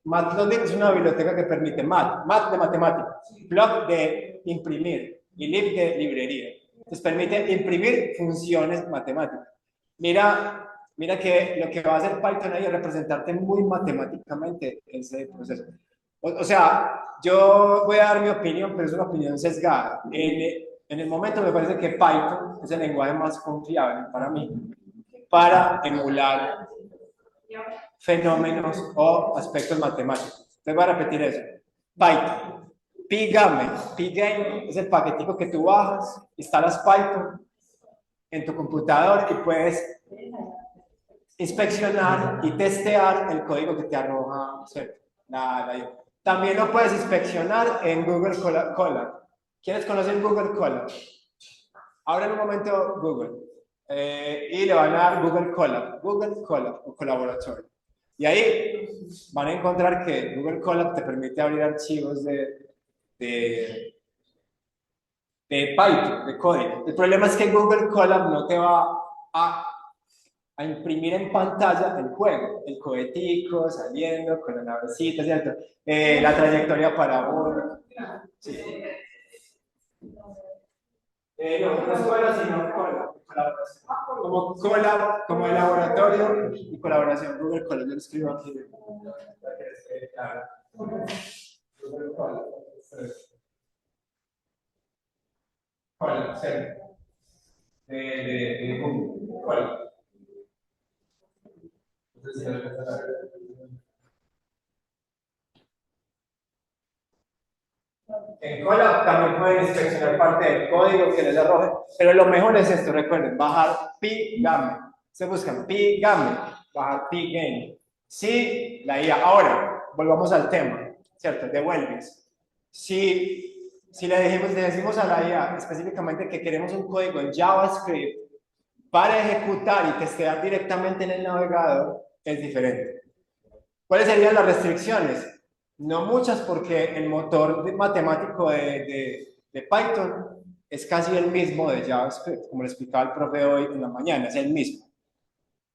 Matplotlib es una biblioteca que permite mat de matemáticas, plot de imprimir y lib de librería. Entonces permite imprimir funciones matemáticas. Mira que lo que va a hacer Python ahí es representarte muy matemáticamente ese proceso. O sea, yo voy a dar mi opinión, pero es una opinión sesgada. En el momento me parece que Python es el lenguaje más confiable para mí para emular fenómenos o aspectos matemáticos. Entonces voy a repetir eso. Python. Pygame. Pygame es el paquetico que tú bajas, instalas Python en tu computador y puedes inspeccionar y testear el código que te arroja También lo puedes inspeccionar en Google Colab. ¿Quiénes conocen Google Colab? Ahora en un momento Google. Y le van a dar Google Colab o colaboratorio. Y ahí van a encontrar que Google Colab te permite abrir archivos de Python, de código. El problema es que Google Colab no te va a imprimir en pantalla el juego, el cohetico saliendo con la navecita, ¿cierto? La trayectoria parabólica. Sí. No escuela, sino colaboración. Como el laboratorio y colaboración. Google Colab, yo lo escribo aquí. Google Colab. Colab, sí. De Google. Colab. En Colab también pueden inspeccionar parte del código que les arroje, pero lo mejor es esto, recuerden, bajar pygame. Se buscan pygame, bajar pygame. Sí, la IA. Ahora, volvamos al tema, ¿cierto? Devuelves. Si le decimos a la IA específicamente que queremos un código en JavaScript para ejecutar y testear directamente en el navegador, es diferente. ¿Cuáles serían las restricciones? No muchas, porque el motor matemático de Python es casi el mismo de JavaScript, como le explicaba el profe hoy en la mañana, es el mismo. O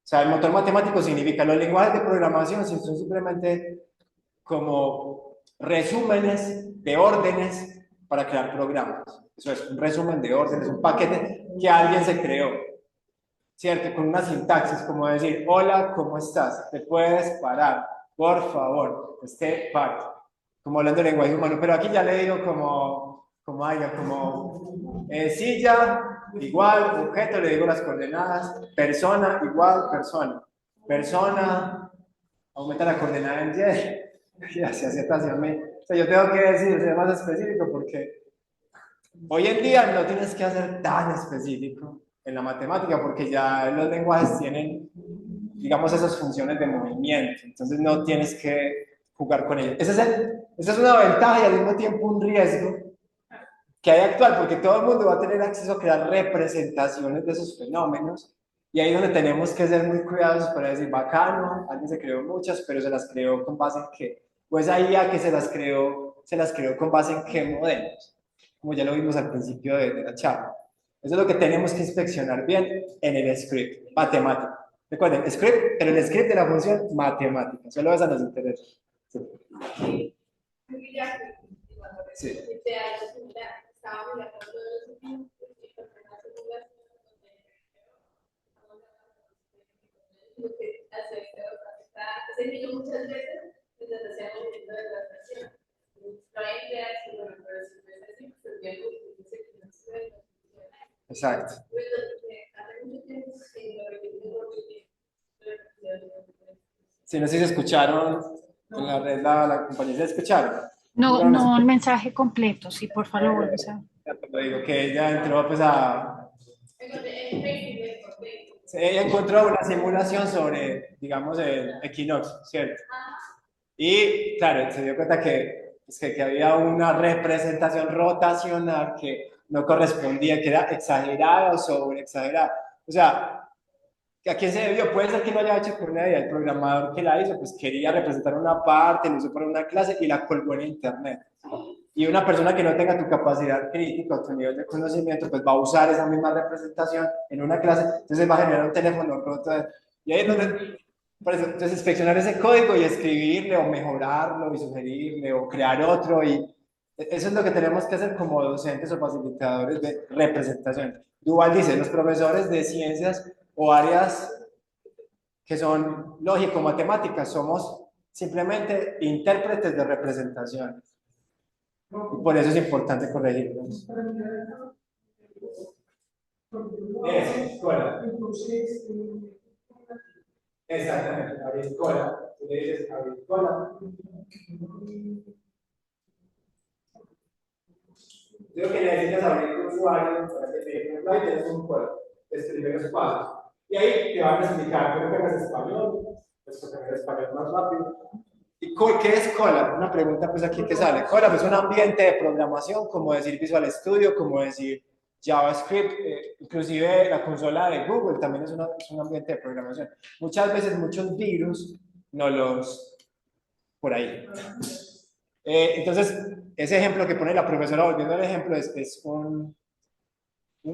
sea, el motor matemático significa los lenguajes de programación son simplemente como resúmenes de órdenes para crear programas. Eso es un resumen de órdenes, un paquete que alguien se creó, ¿cierto? Con una sintaxis como decir, hola, ¿cómo estás? ¿Te puedes parar? Por favor, esté paro. Como hablando de lenguaje humano, pero aquí ya le digo silla, igual, objeto, le digo las coordenadas, persona, igual, persona. Persona, aumenta la coordenada en y así hacia mí. O sea, yo tengo que decir, ser más específico porque hoy en día no tienes que hacer tan específico en la matemática porque ya los lenguajes tienen, digamos, esas funciones de movimiento, entonces no tienes que jugar con ellos. Esa es una ventaja y al mismo tiempo un riesgo que hay actual, porque todo el mundo va a tener acceso a crear representaciones de esos fenómenos, y ahí es donde tenemos que ser muy cuidadosos para decir, bacano, alguien se creó muchas, pero se las creó con base en qué. Pues ahí ya que se las creó con base en qué modelos, como ya lo vimos al principio de la charla. Eso es lo que tenemos que inspeccionar bien en el script matemático. Recuerden, script, pero el script de la función matemática, solo esa nos interesa. Sí. Sí. lo que hace ese niño muchas veces les hacía movimiento de adaptación. No hay ideas, bueno, pero si no es así, pues bien, dice que no se ve. Exacto. Hace mucho tiempo que lo Si no sé si se escucharon en la red, la compañía se escucharon. No, No, no no el mensaje completo, sí, por favor, lo vuelves a... lo digo, que ella entró pues a... Ella encontró una simulación sobre, digamos, el equinoccio, ¿cierto? Y claro, se dio cuenta que, pues, que había una representación rotacional que no correspondía, que era exagerada o sobre exagerada. O sea, ¿a quién se debió? Puede ser que no haya hecho con una idea. El programador que la hizo, pues quería representar una parte, lo hizo para una clase y la colgó en internet. Y una persona que no tenga tu capacidad crítica o tu nivel de conocimiento, pues va a usar esa misma representación en una clase, entonces va a generar un teléfono roto. Y ahí es donde, por eso, entonces inspeccionar ese código y escribirle o mejorarlo y sugerirle o crear otro. Y eso es lo que tenemos que hacer como docentes o facilitadores de representación. Duval dice, los profesores de ciencias o áreas que son lógico-matemáticas somos simplemente intérpretes de representación. Y por eso es importante corregirlos. Escuela. Exactamente, abrir escuela. Tú le dices abrir escuela. Lo que necesitas abrir tu usuario para que te den un tienes un cuadro. Escribe los pasos. Y ahí te van a explicar cómo que es español, pues porque el español más rápido. ¿Y qué es Colab? Una pregunta pues aquí que sale. Colab es un ambiente de programación, como decir Visual Studio, como decir JavaScript, inclusive la consola de Google también es un ambiente de programación. Muchas veces muchos virus no los... por ahí. Entonces, ese ejemplo que pone la profesora, volviendo al ejemplo, es un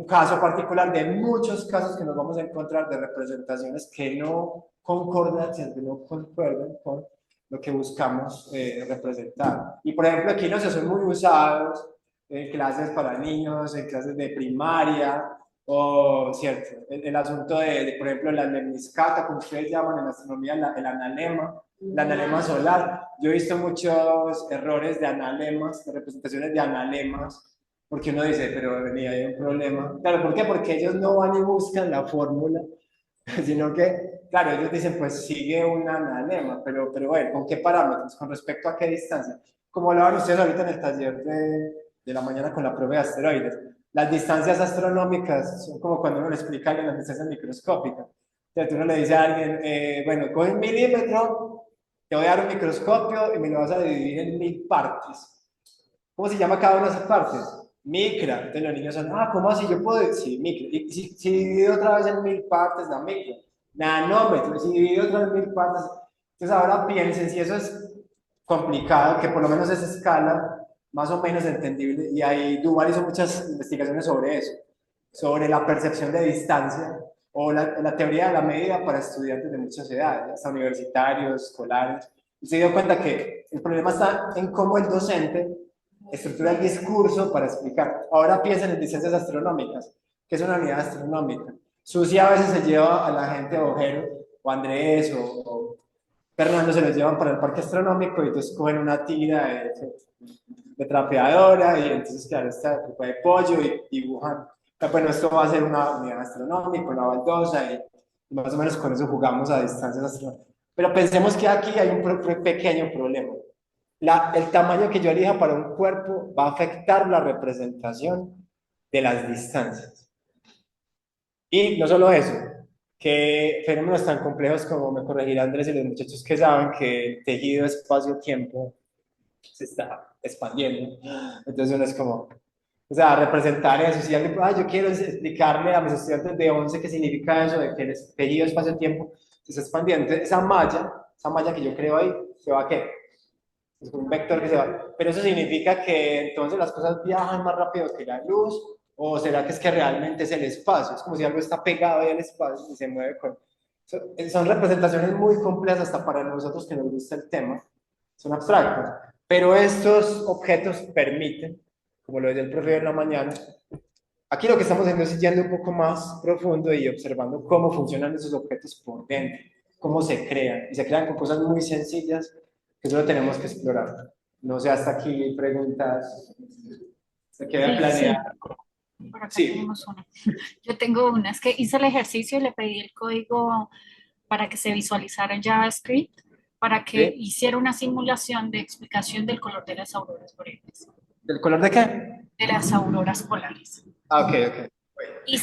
caso particular de muchos casos que nos vamos a encontrar de representaciones que no concordan, que no concuerdan con lo que buscamos representar. Y por ejemplo, aquí no se son muy usados en clases para niños, en clases de primaria, o cierto, el asunto de, por ejemplo, la lemniscata, como ustedes llaman en astronomía, el analema solar. Yo he visto muchos errores de analemas, de representaciones de analemas, porque uno dice, pero venía, hay un problema. Claro, ¿por qué? Porque ellos no van y buscan la fórmula, sino que, claro, ellos dicen, pues sigue un analema, pero bueno, ¿con qué parámetros? ¿Con respecto a qué distancia? Como lo hablan ustedes ahorita en el taller de la mañana con la prueba de asteroides. Las distancias astronómicas son como cuando uno le explica a alguien las distancias microscópicas. Entonces uno le dice a alguien, bueno, con un milímetro te voy a dar un microscopio y me lo vas a dividir en 1000 partes. ¿Cómo se llama cada una de esas partes? Micra. Entonces los niños son, ¿cómo así? Yo puedo decir micra. Y si divido otra vez en 1000 partes, la micra. Nanómetro. Si divido otra vez en 1000 partes. Entonces ahora piensen si eso es complicado, que por lo menos esa escala más o menos entendible. Y ahí Duval hizo muchas investigaciones sobre eso, sobre la percepción de distancia o la teoría de la medida para estudiantes de muchas edades, hasta universitarios, escolares. Y se dio cuenta que el problema está en cómo el docente estructura el discurso para explicar. Ahora piensen en distancias astronómicas, que es una unidad astronómica. Susi a veces se lleva a la gente Ojero, o Andrés, o Fernando se los llevan para el parque astronómico y entonces cogen una tira de trapeadora y entonces, claro, está tipo de pollo y dibujan. Bueno, esto va a ser una unidad astronómica, una baldosa y más o menos con eso jugamos a distancias astronómicas. Pero pensemos que aquí hay un pequeño problema. El tamaño que yo elija para un cuerpo va a afectar la representación de las distancias. Y no solo eso, que fenómenos tan complejos como me corregirá Andrés y los muchachos que saben que el tejido espacio-tiempo se está expandiendo. Entonces uno es como, o sea, representar eso. Si alguien, yo quiero explicarle a mis estudiantes de 11 qué significa eso, de que el tejido espacio-tiempo se está expandiendo. Entonces, esa malla que yo creo ahí, ¿se va a qué? Es un vector que se va. Pero eso significa que entonces las cosas viajan más rápido que la luz, o será que es que realmente es el espacio, es como si algo está pegado ahí al espacio y se mueve con... Son representaciones muy complejas hasta para nosotros que nos gusta el tema, son abstractos, pero estos objetos permiten, como lo decía el profe en la mañana, aquí lo que estamos haciendo es yendo un poco más profundo y observando cómo funcionan esos objetos por dentro. cómo se crean. Y se crean con cosas muy sencillas que solo tenemos que explorar. No sé, hasta aquí preguntas. ¿Se queda Sí, planear? sí, por acá Sí. tenemos una. Yo tengo una, es que hice el ejercicio y le pedí el código para que se visualizara en JavaScript, para que ¿Sí? hiciera una simulación de explicación del color de las auroras boreales, ¿Del color de qué? de las auroras polares. Ah, ok, ok. Y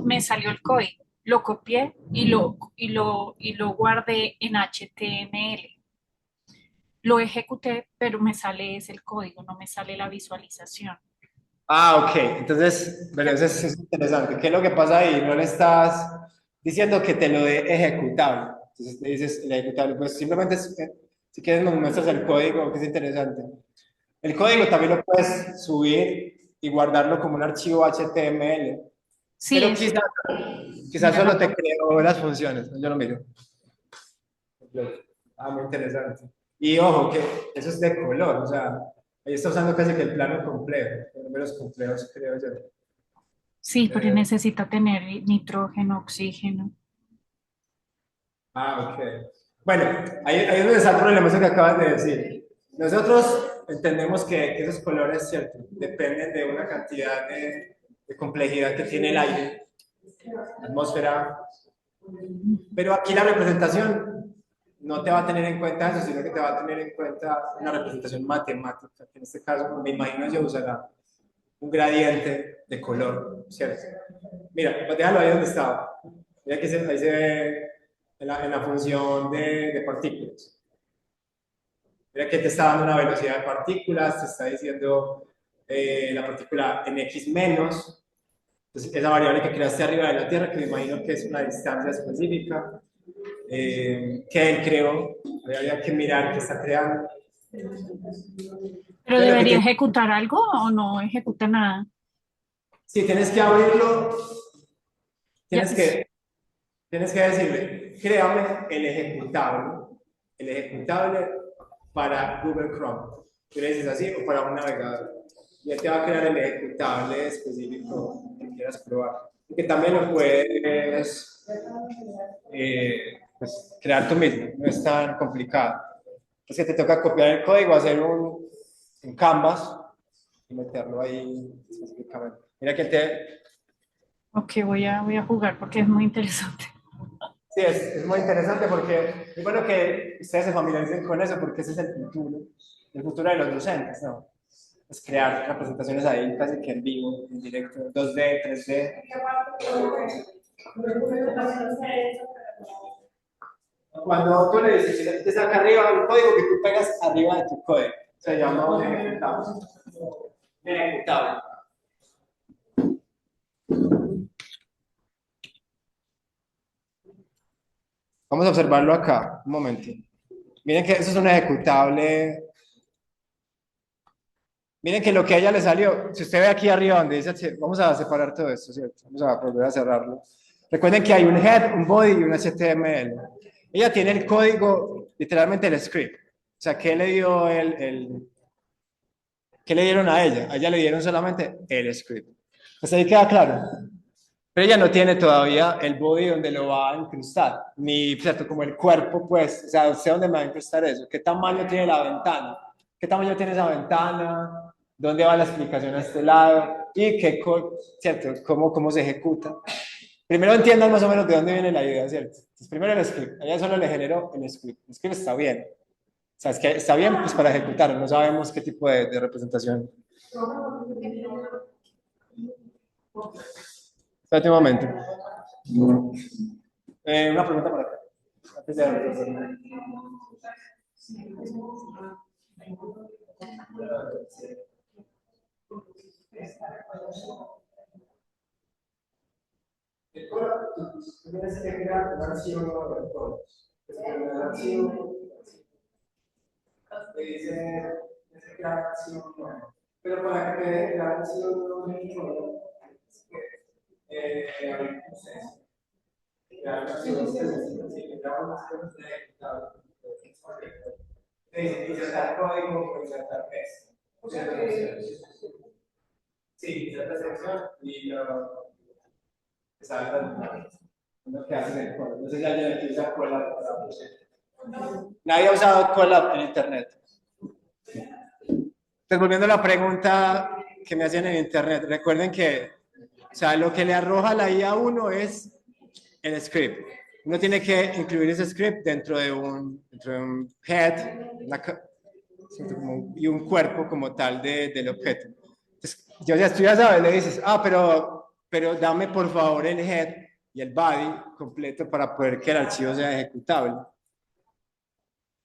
me salió el código, lo copié y lo guardé en HTML. Lo ejecuté, pero me sale ese el código, no me sale la visualización. Ah, ok. Entonces, bueno, eso es interesante. ¿Qué es lo que pasa ahí? No le estás diciendo que te lo dé ejecutable. Entonces le dices el ejecutable. Pues simplemente, si quieres, nos muestras el código, que es interesante. El código también lo puedes subir y guardarlo como un archivo HTML. Sí, Pero eso. quizás Míralo solo te acá. creo las funciones. Yo lo miro. Ah, muy interesante. Y ojo, que eso es de color. O sea, ahí está usando casi que el plano complejo. Números complejos, creo yo. Sí, pero Eh, necesita tener nitrógeno, oxígeno. Ah, ok. Bueno, ahí es donde está el problema, eso que acabas de decir. Nosotros entendemos que esos colores, ¿cierto? Dependen de una cantidad de complejidad que tiene el aire, la atmósfera, pero aquí la representación no te va a tener en cuenta eso, sino que te va a tener en cuenta una representación matemática, que en este caso, me imagino, yo usará un gradiente de color, ¿cierto? Mira, pues déjalo ahí donde estaba. Mira que ahí se ve en la función de partículas. Mira que te está dando una velocidad de partículas, te está diciendo la partícula en x menos. Entonces, esa variable que creaste arriba de la Tierra, que me imagino que es una distancia específica, que él creó, habría que mirar qué está creando. ¿Pero Entonces, lo que debería tienes, ejecutar algo o no ejecuta nada? si tienes que abrirlo, Ya, tienes que, tienes que decirle, créame el ejecutable para Google Chrome. Tú le dices así o para un navegador. Y él te va a crear el ejecutable específico que quieras probar. Que también lo puedes pues, crear tú mismo, no es tan complicado. Es que te toca copiar el código, hacer un canvas y meterlo ahí específicamente. Mira que te, ok, voy a jugar porque es muy interesante. sí, es muy interesante porque es bueno que ustedes se familiaricen con eso porque ese es el futuro de los docentes, ¿no? Es crear representaciones ahí casi que en vivo, en directo, 2D, 3D. Cuando tú le dices, te saca arriba un código que tú pegas arriba de tu código, se llama un ejecutable. Ejecutable. Vamos a observarlo acá, un momento. Miren que eso es un ejecutable. Miren que lo que a ella le salió, si usted ve aquí arriba donde dice, vamos a separar todo esto, ¿cierto? Vamos a volver a cerrarlo. Recuerden que hay un head, un body y un HTML. Ella tiene el código, literalmente el script. O sea, ¿qué le dio qué le dieron a ella? A ella le dieron solamente el script. Pues ahí queda claro. Pero ella no tiene todavía el body donde lo va a incrustar, ni, cierto, como el cuerpo, pues, o sea, sé dónde me va a incrustar eso, qué tamaño tiene la ventana, qué tamaño tiene esa ventana, dónde va la explicación a este lado, y cierto, cómo se ejecuta. Primero entiendan más o menos de dónde viene la idea, ¿cierto? Entonces, primero el script, a ella solo le generó el script está bien, o sea, es que está bien pues para ejecutarlo, no sabemos qué tipo de representación. Espérate un momento. Una pregunta para acá. Antes de... Tienes que crear un archivo de todos. El archivo te dice, tienes que crear un archivo nuevo. Pero para que te crear un archivo nuevo, no sé, crear un archivo específico, sí, crear un archivo ejecutable. Te dice insertar código o insertar texto. Sí, insertar sección y te sale la lo que hacen en Colab. No sé si alguien aquí usa Colab para nadie ha usado Colab en internet. Pues volviendo a la pregunta que me hacían en internet, recuerden que, o sea, lo que le arroja la IA a uno es el script. Uno tiene que incluir ese script dentro de un head y un cuerpo como tal del objeto. Entonces, tú ya sabes, le dices, pero dame por favor el head y el body completo para poder que el archivo sea ejecutable.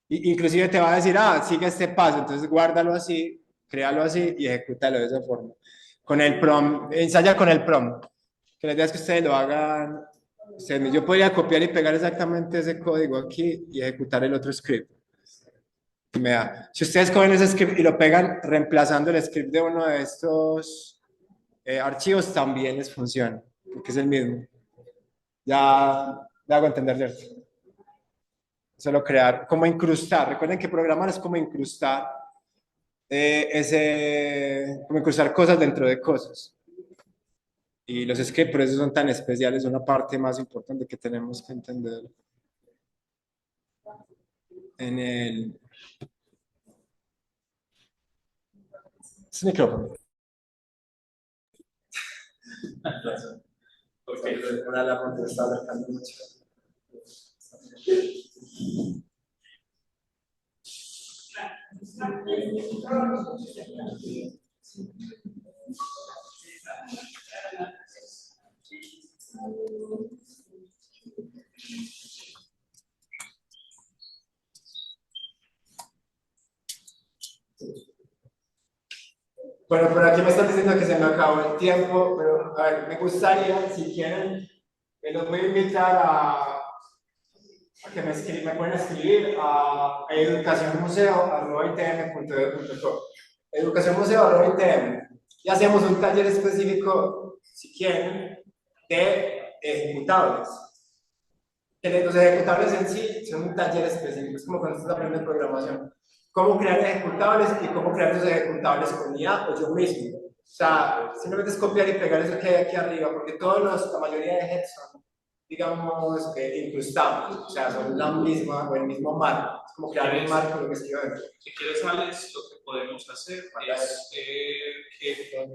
Inclusive te va a decir, sigue este paso, entonces guárdalo así, créalo así y ejecútalo de esa forma. Con el prompt, ensaya con el prompt. Que la idea es que ustedes lo hagan. Yo podría copiar y pegar exactamente ese código aquí y ejecutar el otro script. Si ustedes cogen ese script y lo pegan reemplazando el script de uno de estos archivos, también les funciona, porque es el mismo. Ya me hago entender, ¿cierto? Solo crear, como incrustar. Recuerden que programar es como incrustar como incrustar cosas dentro de cosas. Y los scripts por eso son tan especiales, una parte más importante que tenemos que entender en el micrófono. Okay. Ahora la pantalla está alargando mucho. Bueno, por aquí me están diciendo que se me acabó el tiempo, pero a ver, me gustaría, si quieren, me los voy a invitar a que me pueden escribir a educacionmuseo@itm.edu.co. Educacionmuseo@itm. Y hacemos un taller específico, si quieren, de ejecutables. Los ejecutables en sí son un taller específico, es como cuando estás aprendiendo programación. Cómo crear ejecutables y cómo crear esos ejecutables con IA o yo mismo. O sea, simplemente es copiar y pegar eso que hay aquí arriba, porque la mayoría de heads son, digamos, incrustables, o sea, son la misma o el mismo marco. Es como crear un marco lo que escribo dentro. Si quieres, Alex, lo que podemos hacer es que a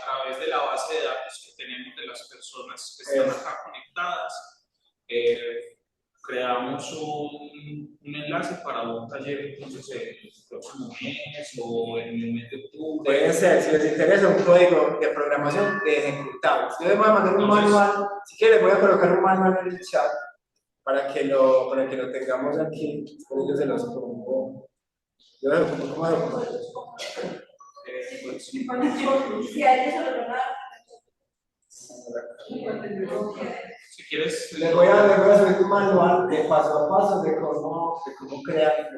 través de la base de datos que tenemos de las personas que están acá conectadas, creamos un enlace para un taller, entonces el próximo mes o en el mes de octubre. Puede ser, si les interesa, un código de programación de ejecutables. Yo les voy a mandar un manual, si quieren voy a colocar un manual en el chat para que lo tengamos aquí, yo se los pongo. Yo lo pongo como documentos. Si quieres, les voy a subir un manual de paso a paso de cómo crear.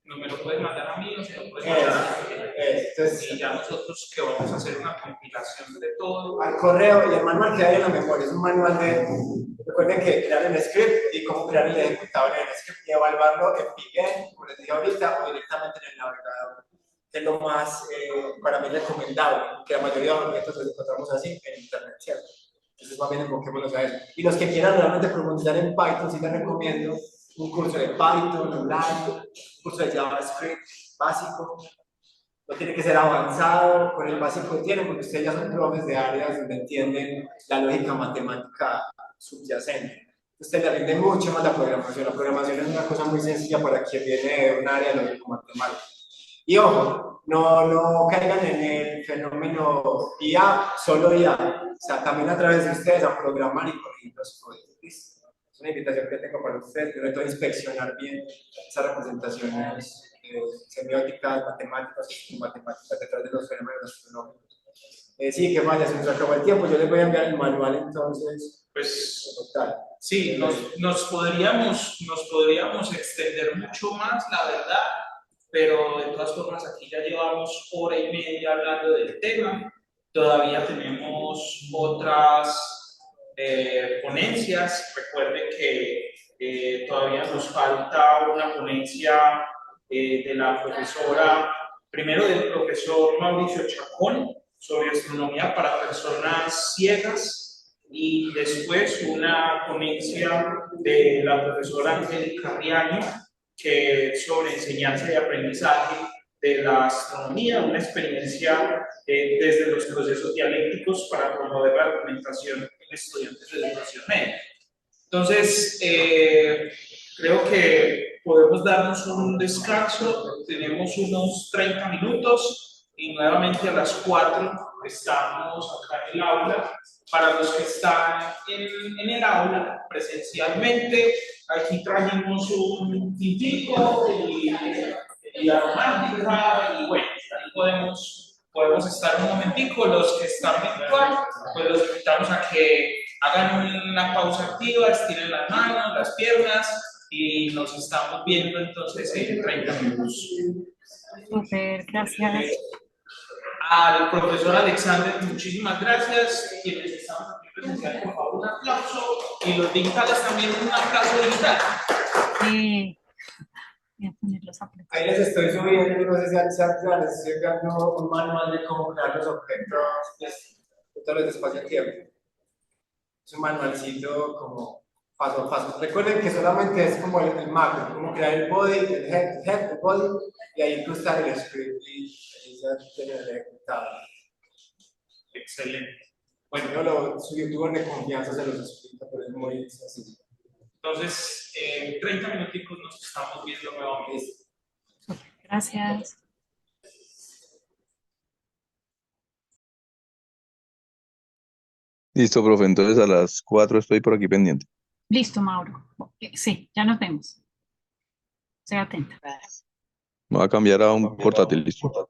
No me lo puedes mandar a mí o se lo puedes mandar a y ya nosotros que vamos a hacer una compilación de todo. Al correo y el manual que hay en la memoria es un manual de. Recuerden que crear el script y cómo crear el ejecutable del script y evaluarlo en Pygame, como les dije ahorita, o directamente en el navegador, que es lo más para mí recomendable, que la mayoría de los objetos los encontramos así en internet, ¿cierto? Entonces más bien enfoquémonos a eso. Y los que quieran realmente profundizar en Python, sí les recomiendo un curso de Python online, un curso de JavaScript básico. No tiene que ser avanzado, con el básico tienen, porque ustedes ya son profes de áreas donde entienden la lógica matemática subyacente. Usted le rinde mucho más la programación. La programación es una cosa muy sencilla para quien viene de un área lógico-matemática. Y ojo, no caigan en el fenómeno IA, solo IA. O sea, también a través de ustedes a programar y corregir los códigos. Es una invitación que tengo para ustedes, que no inspeccionar bien esas representaciones semióticas, matemáticas detrás de los fenómenos astronómicos. Sí, que vaya, se nos acabó el tiempo. Yo les voy a enviar el manual entonces. Pues total. Sí, nos podríamos extender mucho más, la verdad, pero de todas formas aquí ya llevamos hora y media hablando del tema. Todavía tenemos otras ponencias. Recuerden que todavía nos falta una ponencia de la profesora, primero del profesor Mauricio Chacón, sobre astronomía para personas ciegas. y después una ponencia de la profesora Angélica Riaño, que es sobre enseñanza y aprendizaje de la astronomía, una experiencia desde los procesos dialécticos para promover la argumentación en estudiantes de educación media. Entonces, creo que podemos darnos un descanso, tenemos unos 30 minutos y nuevamente a las 4 estamos acá en el aula. Para los que están en el aula presencialmente, aquí trajimos un tintico y la romántica y bueno, ahí podemos estar un momentico. Los que están virtual, pues los invitamos a que hagan una pausa activa, estiren las manos, las piernas y nos estamos viendo entonces en 30 minutos. Súper, gracias. Al profesor Alexander, muchísimas gracias. Quienes estamos aquí presenciales, por favor, un aplauso. Y los digitales también, un aplauso digital. Voy a poner los aplausos. Ahí les estoy subiendo, no sé si al chat ya les estoy dando un manual de cómo crear los objetos de todo el espacio-tiempo. Es un manualcito como paso a paso. Recuerden que solamente es como el macro, como crear el body, el head, el body, y ahí incrustar el script y ya tener ejecutado. Excelente. Bueno, yo lo su youtuber de confianza se los explica, pero es muy sencillo. Entonces, en 30 minuticos nos estamos viendo nuevamente. Gracias. Listo, profe. Entonces a las 4 estoy por aquí pendiente. Listo, Mauro. Sí, ya nos vemos. Estoy atenta. Me voy a cambiar a un portátil, listo.